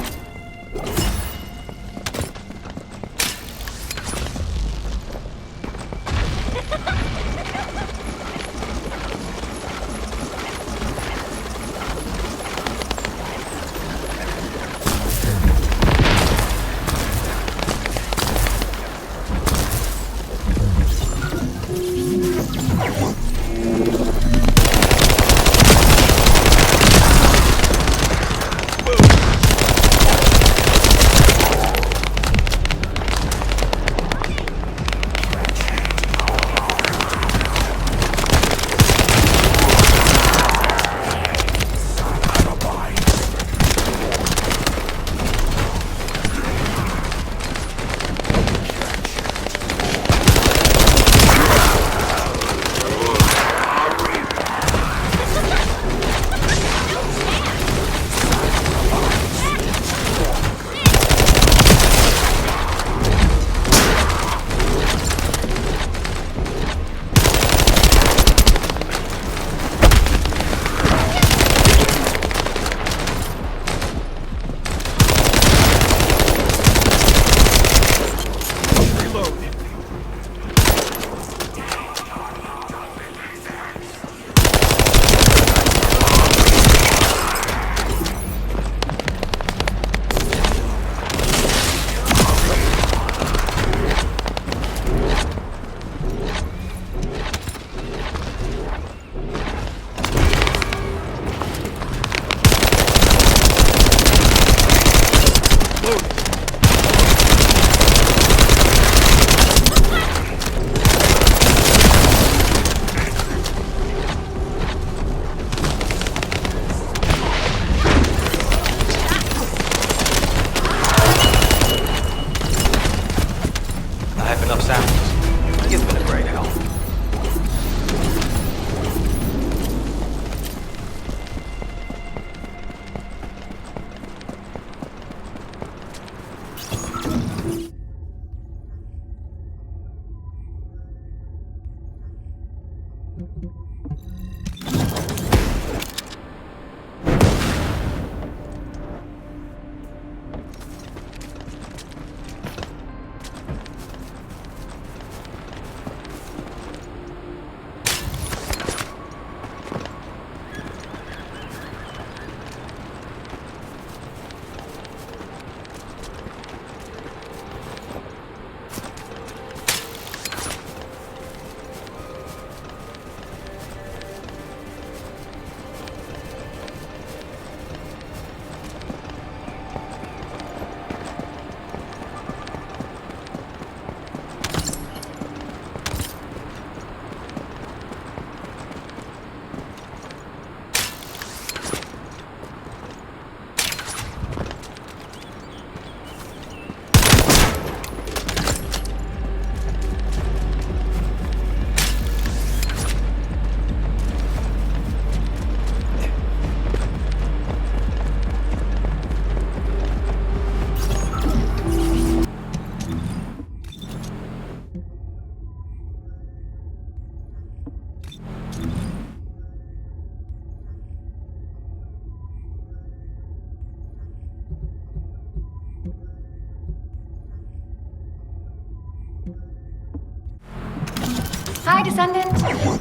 Hi, Descendant.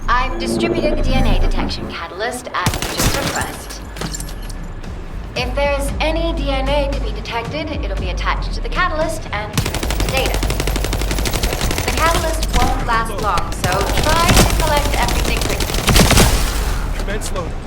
I've distributed the DNA detection catalyst at user's request. If there's any DNA to be detected, it'll be attached to the catalyst and turned into data. The catalyst won't last long, so try to collect everything quickly. Commence loading.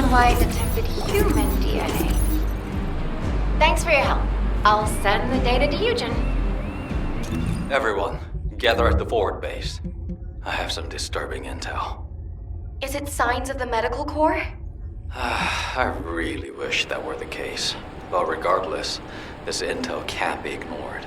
why I detected human DNA. Thanks for your help. I'll send the data to Eugen. Everyone, gather at the forward base. I have some disturbing intel. Is it signs of the medical corps? I really wish that were the case. But regardless, this intel can't be ignored.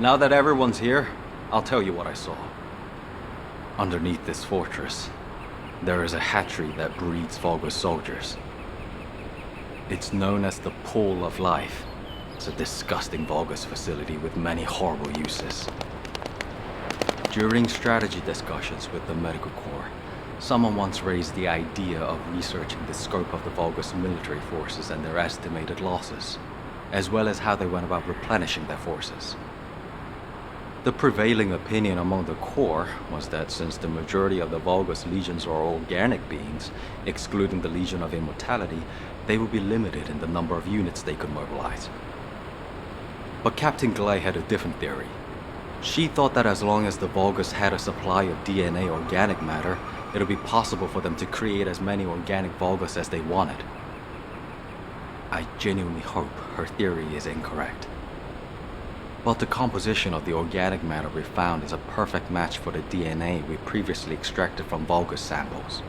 Now that everyone's here, I'll tell you what I saw. Underneath this fortress, there is a hatchery that breeds Vulgus soldiers. It's known as the Pool of Life. It's a disgusting Vulgus facility with many horrible uses. During strategy discussions with the Medical Corps, someone once raised the idea of researching the scope of the Vulgus military forces and their estimated losses, as well as how they went about replenishing their forces. The prevailing opinion among the Corps was that since the majority of the Vulgus legions are organic beings, excluding the Legion of Immortality, they would be limited in the number of units they could mobilize. But Captain Glay had a different theory. She thought that as long as the Vulgus had a supply of DNA organic matter, it would be possible for them to create as many organic Vulgus as they wanted. I genuinely hope her theory is incorrect. But the composition of the organic matter we found is a perfect match for the DNA we previously extracted from Vulgus samples.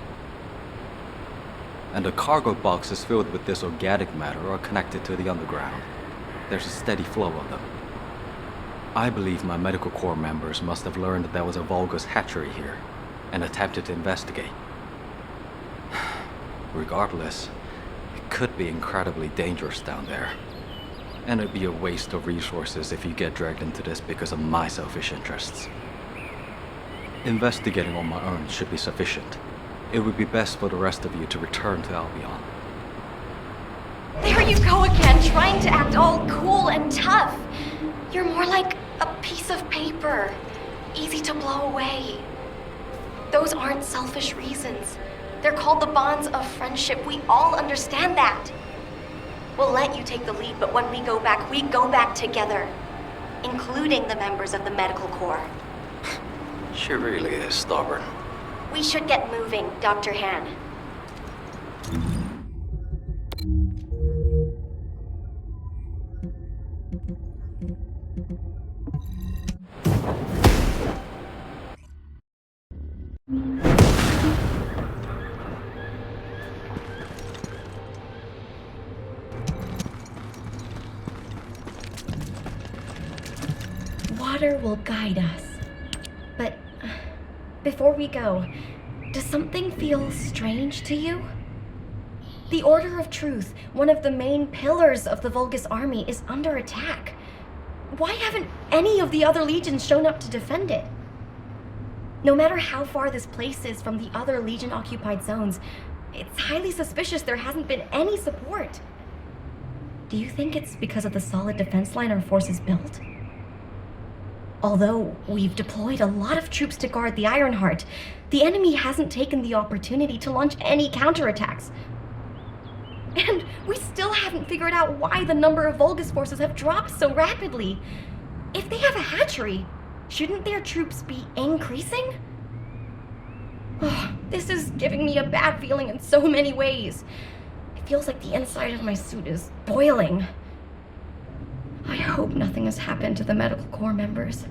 And the cargo boxes filled with this organic matter are connected to the underground. There's a steady flow of them. I believe my Medical Corps members must have learned that there was a Vulgus hatchery here, and attempted to investigate. Regardless, it could be incredibly dangerous down there. And it'd be a waste of resources if you get dragged into this because of my selfish interests. Investigating on my own should be sufficient. It would be best for the rest of you to return to Albion. There you go again, trying to act all cool and tough. You're more like a piece of paper, easy to blow away. Those aren't selfish reasons. They're called the bonds of friendship. We all understand that. We'll let you take the lead, but when we go back together, including the members of the Medical Corps. She really is stubborn. We should get moving, Dr. Han. Water will guide us. But before we go, does something feel strange to you? The Order of Truth, one of the main pillars of the Vulgus army, is under attack. Why haven't any of the other legions shown up to defend it? No matter how far this place is from the other Legion-occupied zones, it's highly suspicious there hasn't been any support. Do you think it's because of the solid defense line our forces built? Although we've deployed a lot of troops to guard the Ironheart, the enemy hasn't taken the opportunity to launch any counterattacks. And we still haven't figured out why the number of Vulgus forces have dropped so rapidly. If they have a hatchery, shouldn't their troops be increasing? Oh, this is giving me a bad feeling in so many ways. It feels like the inside of my suit is boiling. I hope nothing has happened to the Medical Corps members.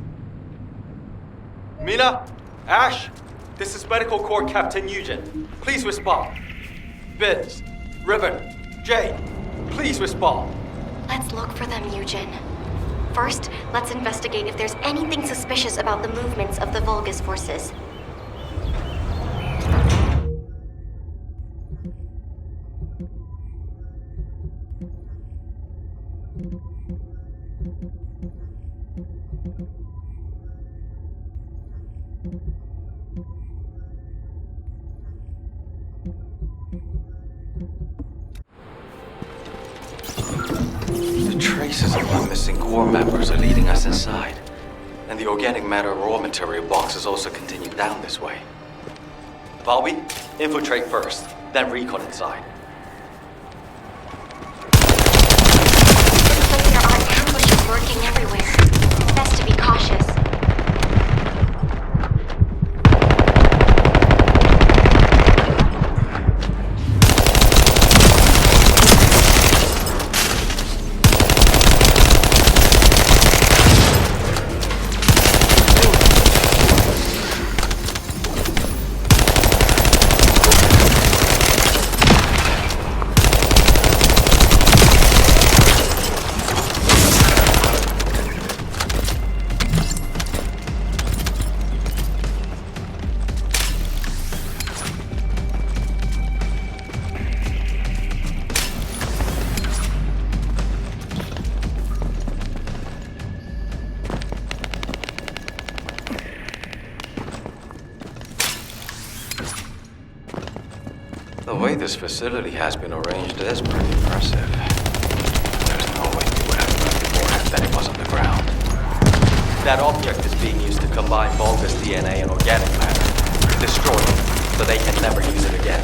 Mina! Ash! This is Medical Corps Captain Eugen. Please respond. Biz, Ribbon, Jay, please respond. Let's look for them, Eugen. First, let's investigate if there's anything suspicious about the movements of the Vulgus forces. The traces of my missing core members are leading us inside. And the organic matter raw material boxes also continue down this way. Valby, infiltrate first, then recon inside. Looks like there are ambushes lurking everywhere. Best to be cautious. The way this facility has been arranged is pretty impressive. There's no way we would have known beforehand that it was underground. That object is being used to combine Vulgus DNA and organic matter. Destroy it, so they can never use it again.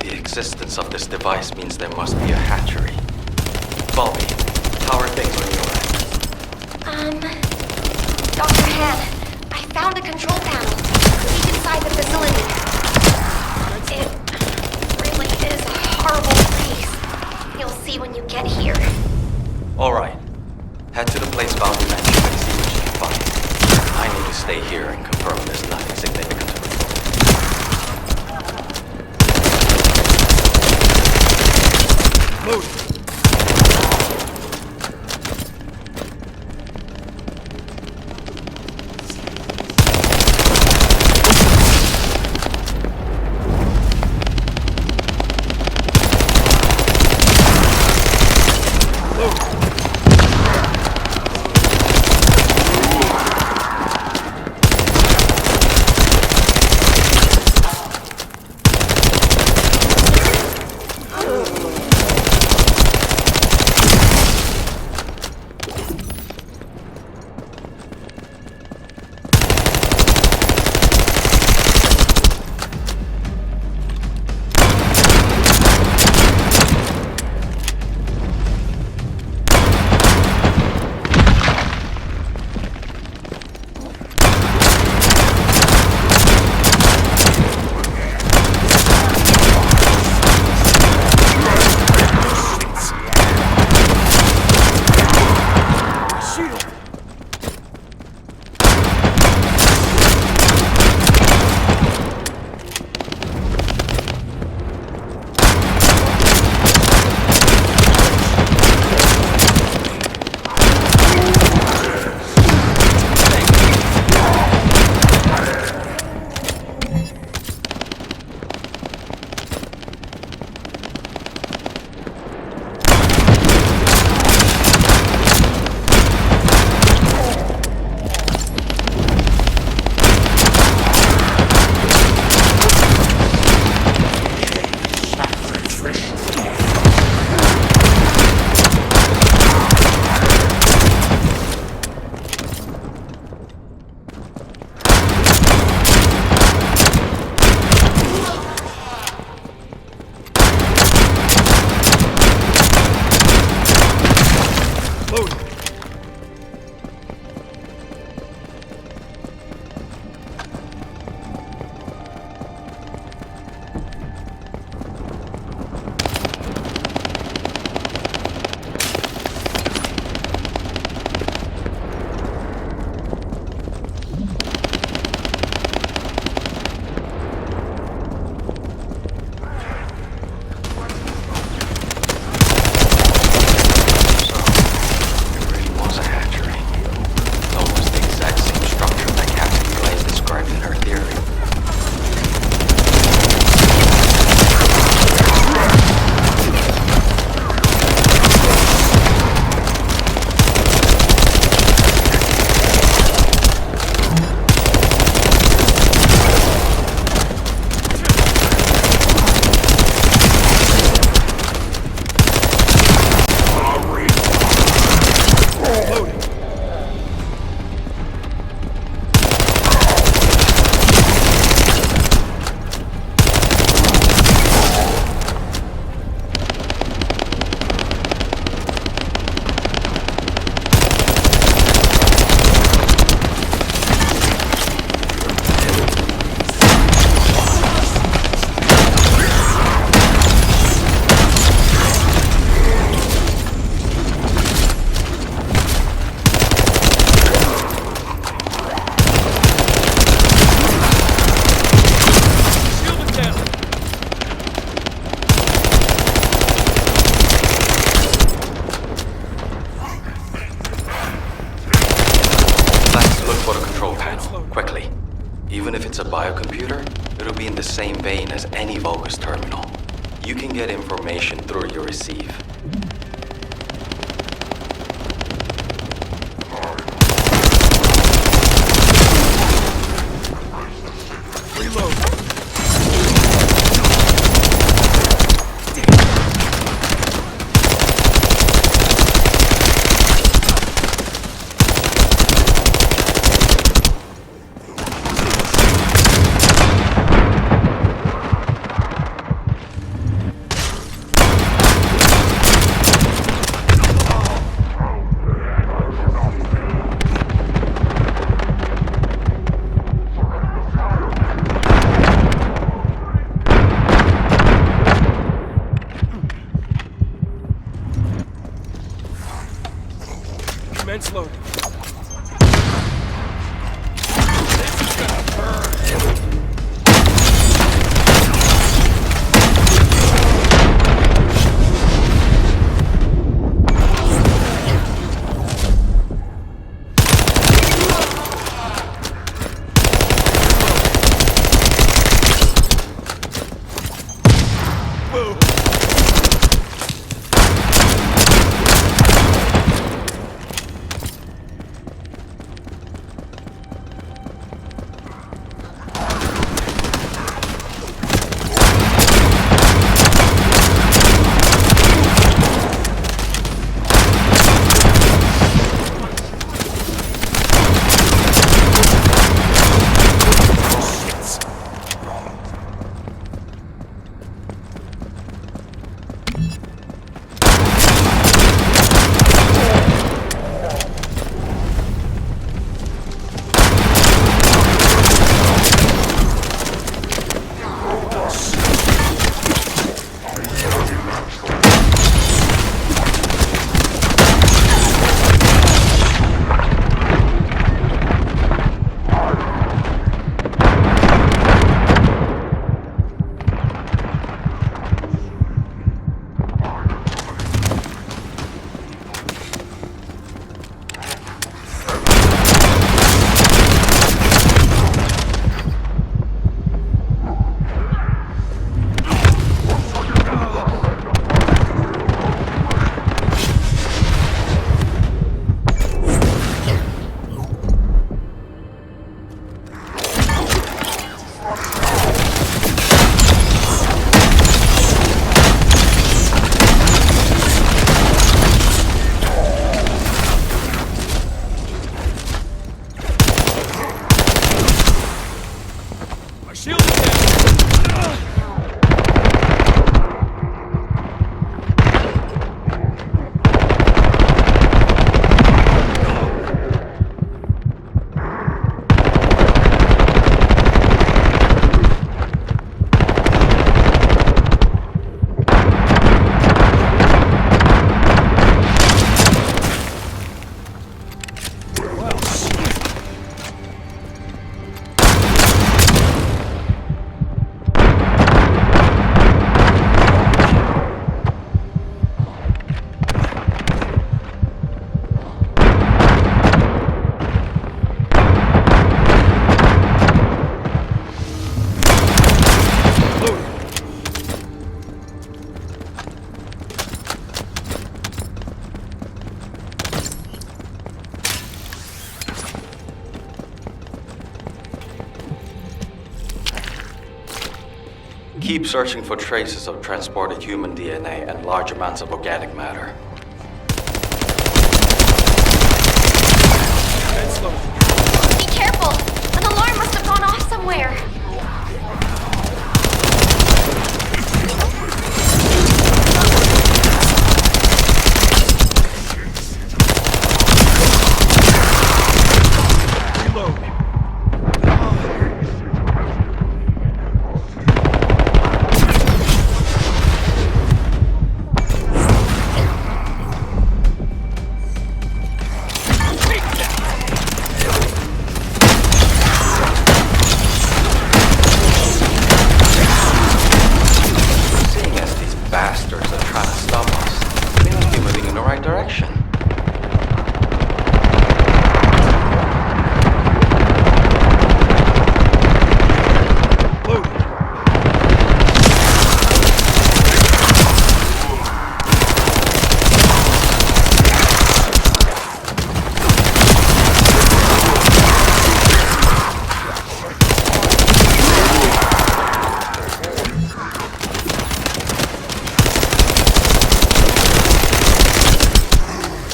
The existence of this device means there must be a hatchery. Valby, how are things on your end? Dr. Han, I found a control panel deep inside the facility. It really is a horrible place. You'll see when you get here. Alright. Head to the place Valby mentioned and see what you can find. I need to stay here and confirm there's nothing significant to report. it's a biocomputer, it'll be in the same vein as any Vulgus terminal. You can get information through your receive. Commence loading. Keep searching for traces of transported human DNA and large amounts of organic matter. Defense low. Be careful! An alarm must have gone off somewhere. Reload. Seeing as these bastards are trying to stop us, they must be moving in the right direction. Loaded.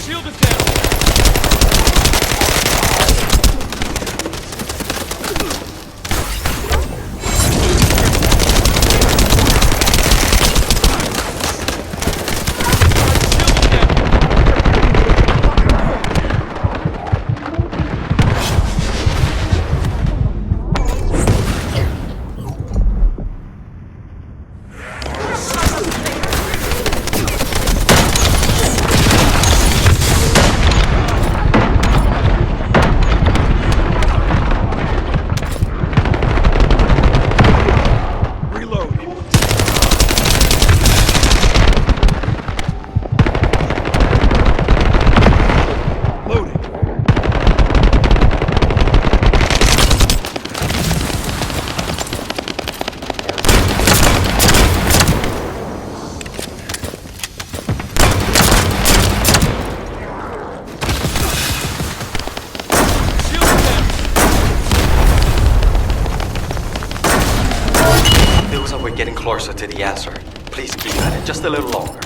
Shield is down. Reload. Loaded. Shield is down. Feels like we're getting closer to the answer. Please keep at it just a little longer.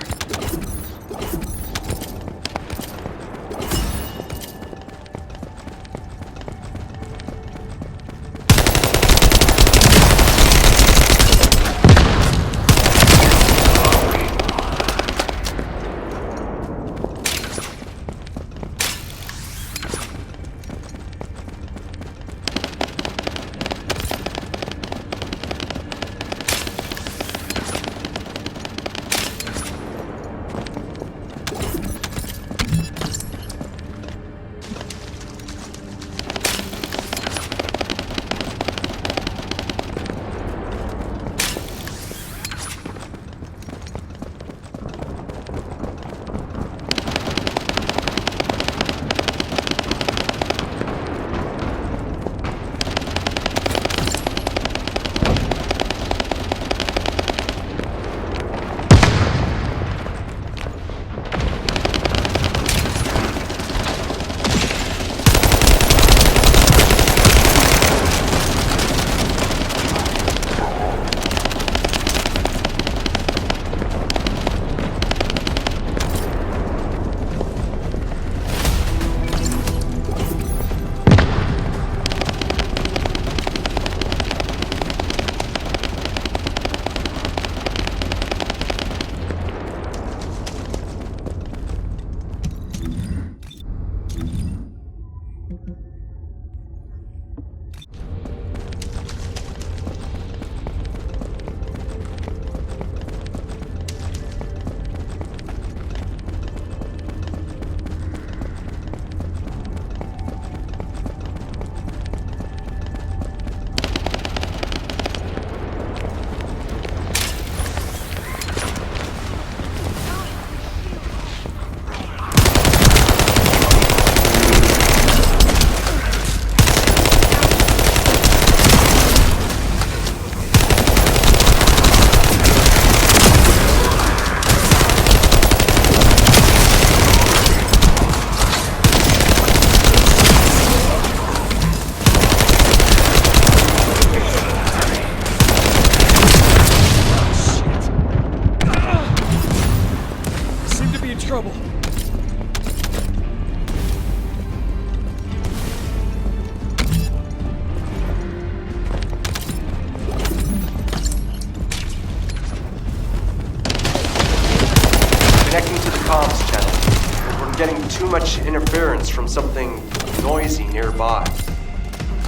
comms channel. We're getting too much interference from something noisy nearby.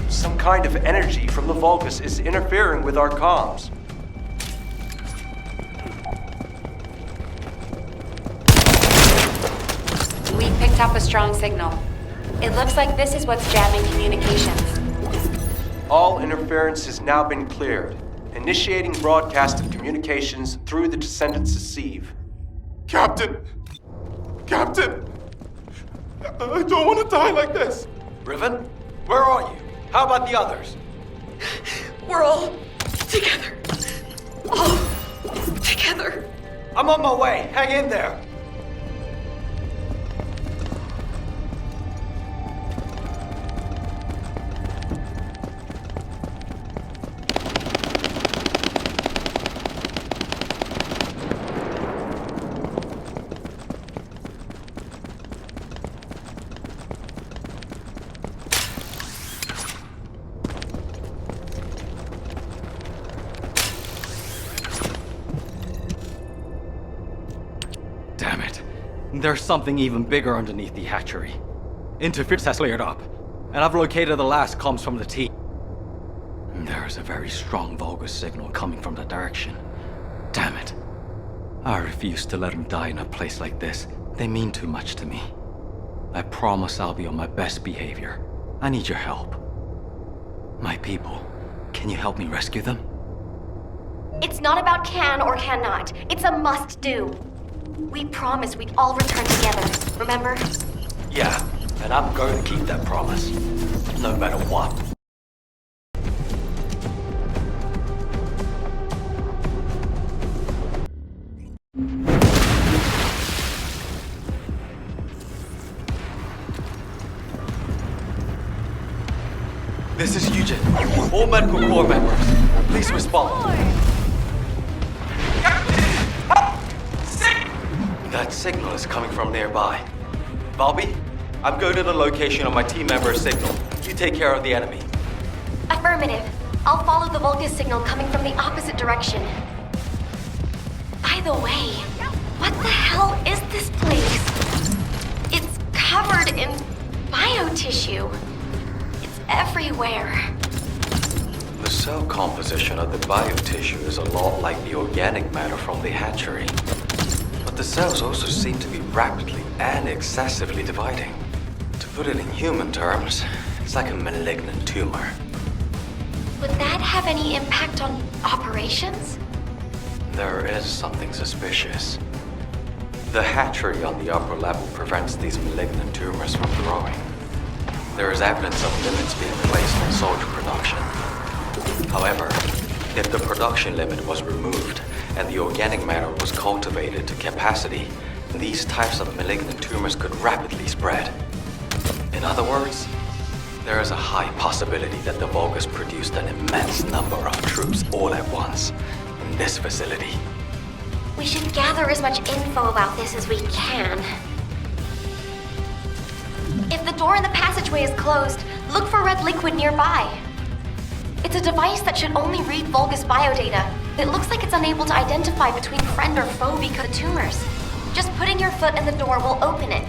Some kind of energy from the Vulgus is interfering with our comms. We picked up a strong signal. It looks like this is what's jamming communications. All interference has now been cleared. Initiating broadcast of communications through the Descendant's sieve. Captain! Captain! I don't want to die like this! Riven, where are you? How about the others? We're all together. All together. I'm on my way. Hang in there. Damn it. There's something even bigger underneath the hatchery. Interference has cleared up, and I've located the last comms from the team. There is a very strong Vulgus signal coming from that direction. Damn it. I refuse to let them die in a place like this. They mean too much to me. I promise I'll be on my best behavior. I need your help. My people, can you help me rescue them? It's not about can or cannot. It's a must-do. We promised we'd all return together, remember? Yeah, and I'm going to keep that promise. No matter what. This is Eugen. All medical corps members, please respond. That signal is coming from nearby. Bobby, I'm going to the location of my team member's signal. You take care of the enemy. Affirmative. I'll follow the Vulgus signal coming from the opposite direction. By the way, what the hell is this place? It's covered in biotissue. It's everywhere. The cell composition of the biotissue is a lot like the organic matter from the hatchery. But the cells also seem to be rapidly and excessively dividing. To put it in human terms, it's like a malignant tumor. Would that have any impact on operations? There is something suspicious. The hatchery on the upper level prevents these malignant tumors from growing. There is evidence of limits being placed on soldier production. However, if the production limit was removed and the organic matter was cultivated to capacity, these types of malignant tumors could rapidly spread. In other words, there is a high possibility that the Vulgus produced an immense number of troops all at once in this facility. We should gather as much info about this as we can. If the door in the passageway is closed, look for red liquid nearby. It's a device that should only read Vulgus biodata. It looks like it's unable to identify between friend or foe because of tumors. Just putting your foot in the door will open it.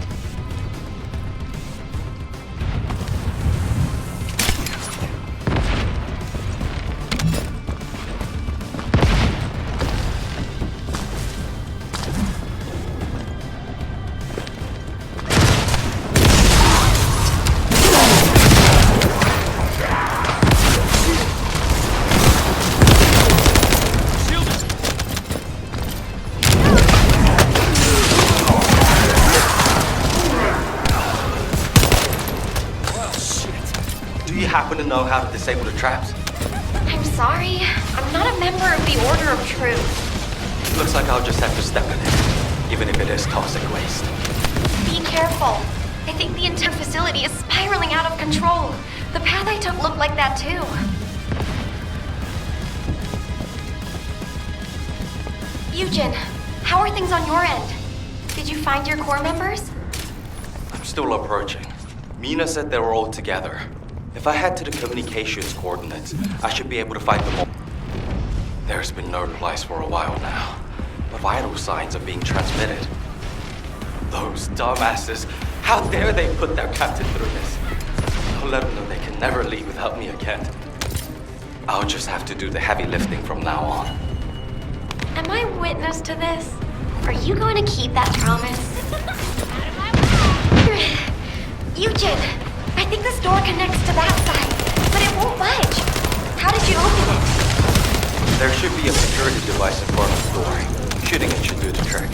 Happen to know how to disable the traps? I'm sorry. I'm not a member of the Order of Truth. Looks like I'll just have to step in it, even if it is toxic waste. Be careful. I think the entire facility is spiraling out of control. The path I took looked like that too. Eugen, how are things on your end? Did you find your corps members? I'm still approaching. Mina said they were all together. If I head to the communications coordinates, I should be able to find them all. There's been no replies for a while now, but vital signs are being transmitted. Those dumbasses! How dare they put their captain through this? I'll let them know they can never leave without me again. I'll just have to do the heavy lifting from now on. Am I witness to this? Are you going to keep that promise? Eugen, I think this door connects to that side, but it won't budge. How did you open it? There should be a security device in front of the door. Shooting it should do the trick.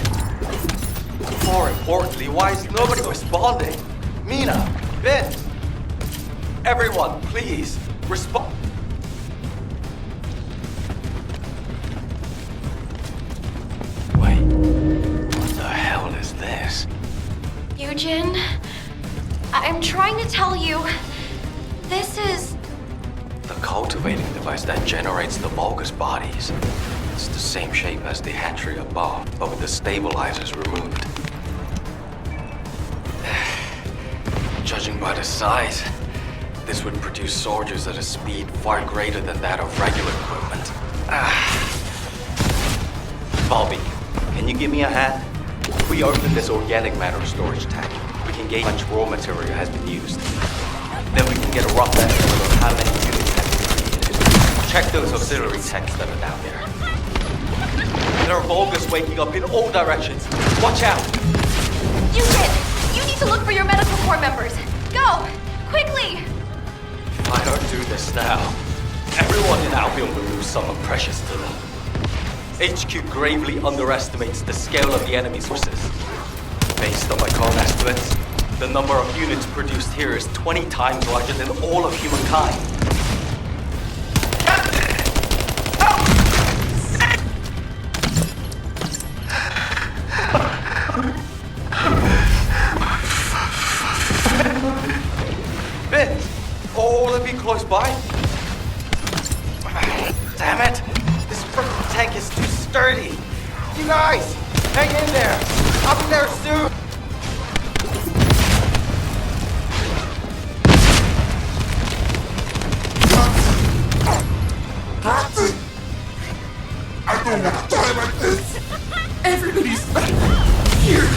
More importantly, why is nobody responding? Mina, Vince, everyone, please, respond. Wait, what the hell is this? Eugen, I'm trying to tell you, this is... The cultivating device that generates the Vulgus bodies. It's the same shape as the hatchery above, but with the stabilizers removed. Judging by the size, this would produce soldiers at a speed far greater than that of regular equipment. Bobby, can you give me a hand? If we open this organic matter storage tank, we can gauge how much raw material has been used. Then we can get a rough estimate of how many units have been created. Check those auxiliary tanks that are down there. There are Vulgus waking up in all directions. Watch out! Eugen, you need to look for your medical corps members. Go! Quickly! If I don't do this now, everyone in Albion will lose someone precious to them. HQ gravely underestimates the scale of the enemy's forces. Based on my current estimates, the number of units produced here is 20 times larger than all of humankind. Vince, all of you close by? Damn it! This freaking tank is too sturdy! You guys, hang in there! I'll be there soon! I don't want to die like this! Everybody's back here!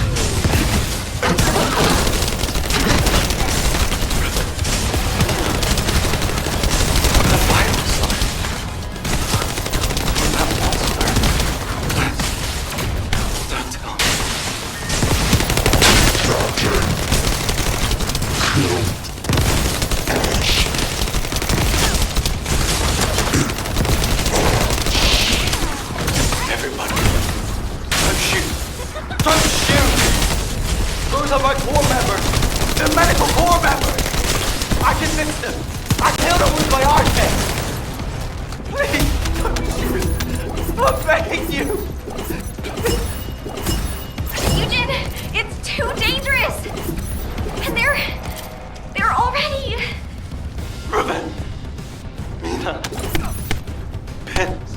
Those are my corps members! They're medical corps members! I can fix them! I killed them with my armpit! Please, don't shoot! I'm begging you! Eugen, it's too dangerous! And they're already... Ruben! Mina! Vince!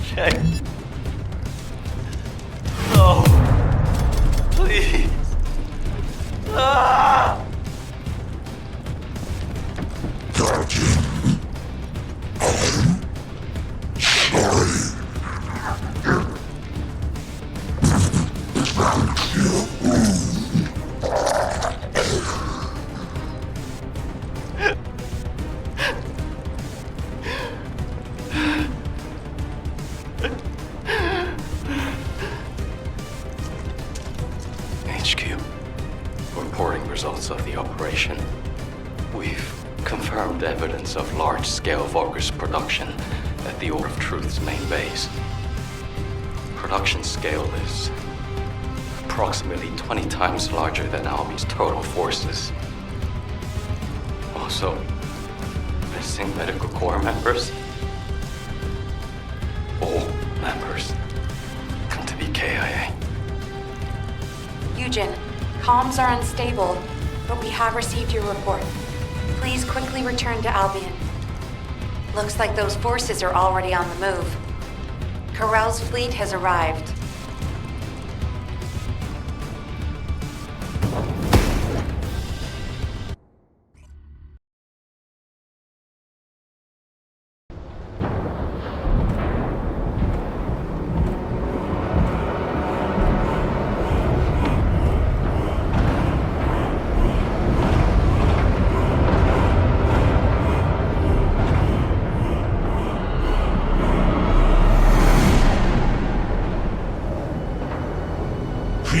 Jay! No! Please! Ah! Guardian, I'm sorry. HQ, reporting results of the operation. We've confirmed evidence of large-scale Vulgus production at the Order of Truth's main base. Production scale is approximately 20 times larger than Albie's total forces. Also, missing medical corps members. All members come to be KIA. Eugen, comms are unstable, but we have received your report. Please quickly return to Albion. Looks like those forces are already on the move. Karel's fleet has arrived.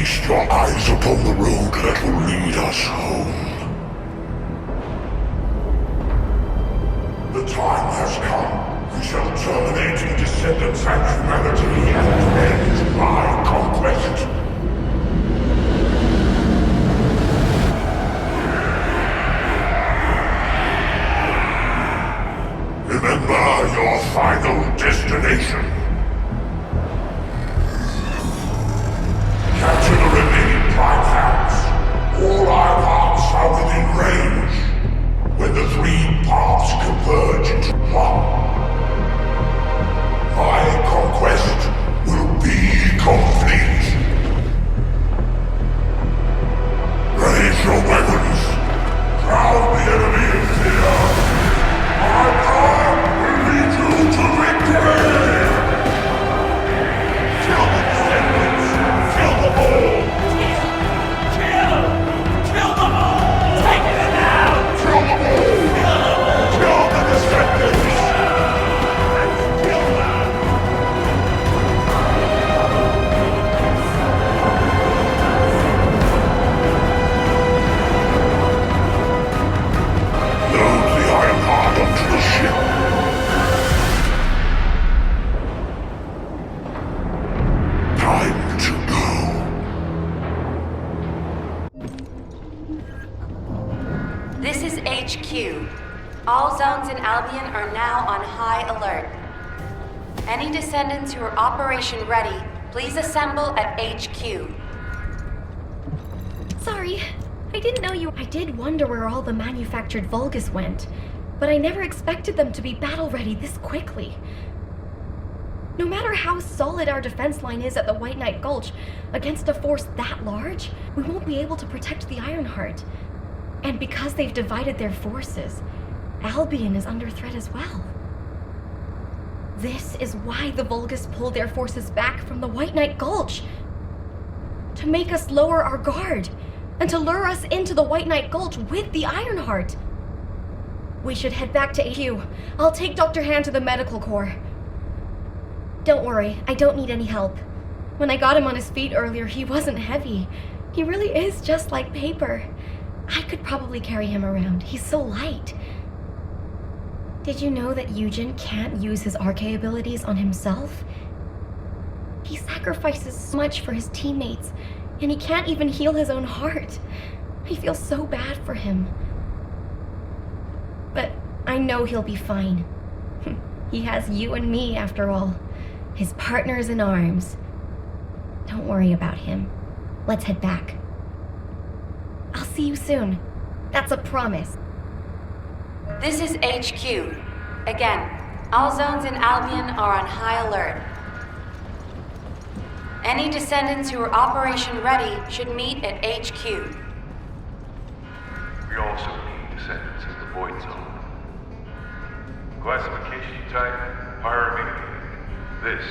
Feast your eyes upon the road that will lead us home. The time has come. We shall terminate Descendants and humanity and end my conquest. Remember your final destination. Capture the remaining prime hands. All our paths are within range. When the three paths converge into one, my conquest will be complete. Raise your weapons. Drown the enemy in fear. My power will lead you to victory! Kill the Descendants! Kill them all! Kill them all! Take it out! Kill them all! Kill the Descendants! Kill them! Load the Iron Heart onto the ship. Time to go. This is HQ. All zones in Albion are now on high alert. Any Descendants who are operation ready, please assemble at HQ. Sorry, I didn't know you. I did wonder where all the manufactured Vulgus went, but I never expected them to be battle ready this quickly. No matter how solid our defense line is at the White Knight Gulch, against a force that large, we won't be able to protect the Ironheart. And because they've divided their forces, Albion is under threat as well. This is why the Vulgus pulled their forces back from the White Knight Gulch. To make us lower our guard, and to lure us into the White Knight Gulch with the Ironheart. We should head back to HQ. I'll take Dr. Han to the medical corps. Don't worry, I don't need any help. When I got him on his feet earlier, he wasn't heavy. He really is just like paper. I could probably carry him around. He's so light. Did you know that Eugen can't use his RK abilities on himself? He sacrifices so much for his teammates, and he can't even heal his own heart. I feel so bad for him. But I know he'll be fine. He has you and me, after all. His partners in arms. Don't worry about him. Let's head back. I'll see you soon. That's a promise. This is HQ. Again, all zones in Albion are on high alert. Any Descendants who are operation ready should meet at HQ. We also need Descendants in the Void Zone. Classification type, pyramid. This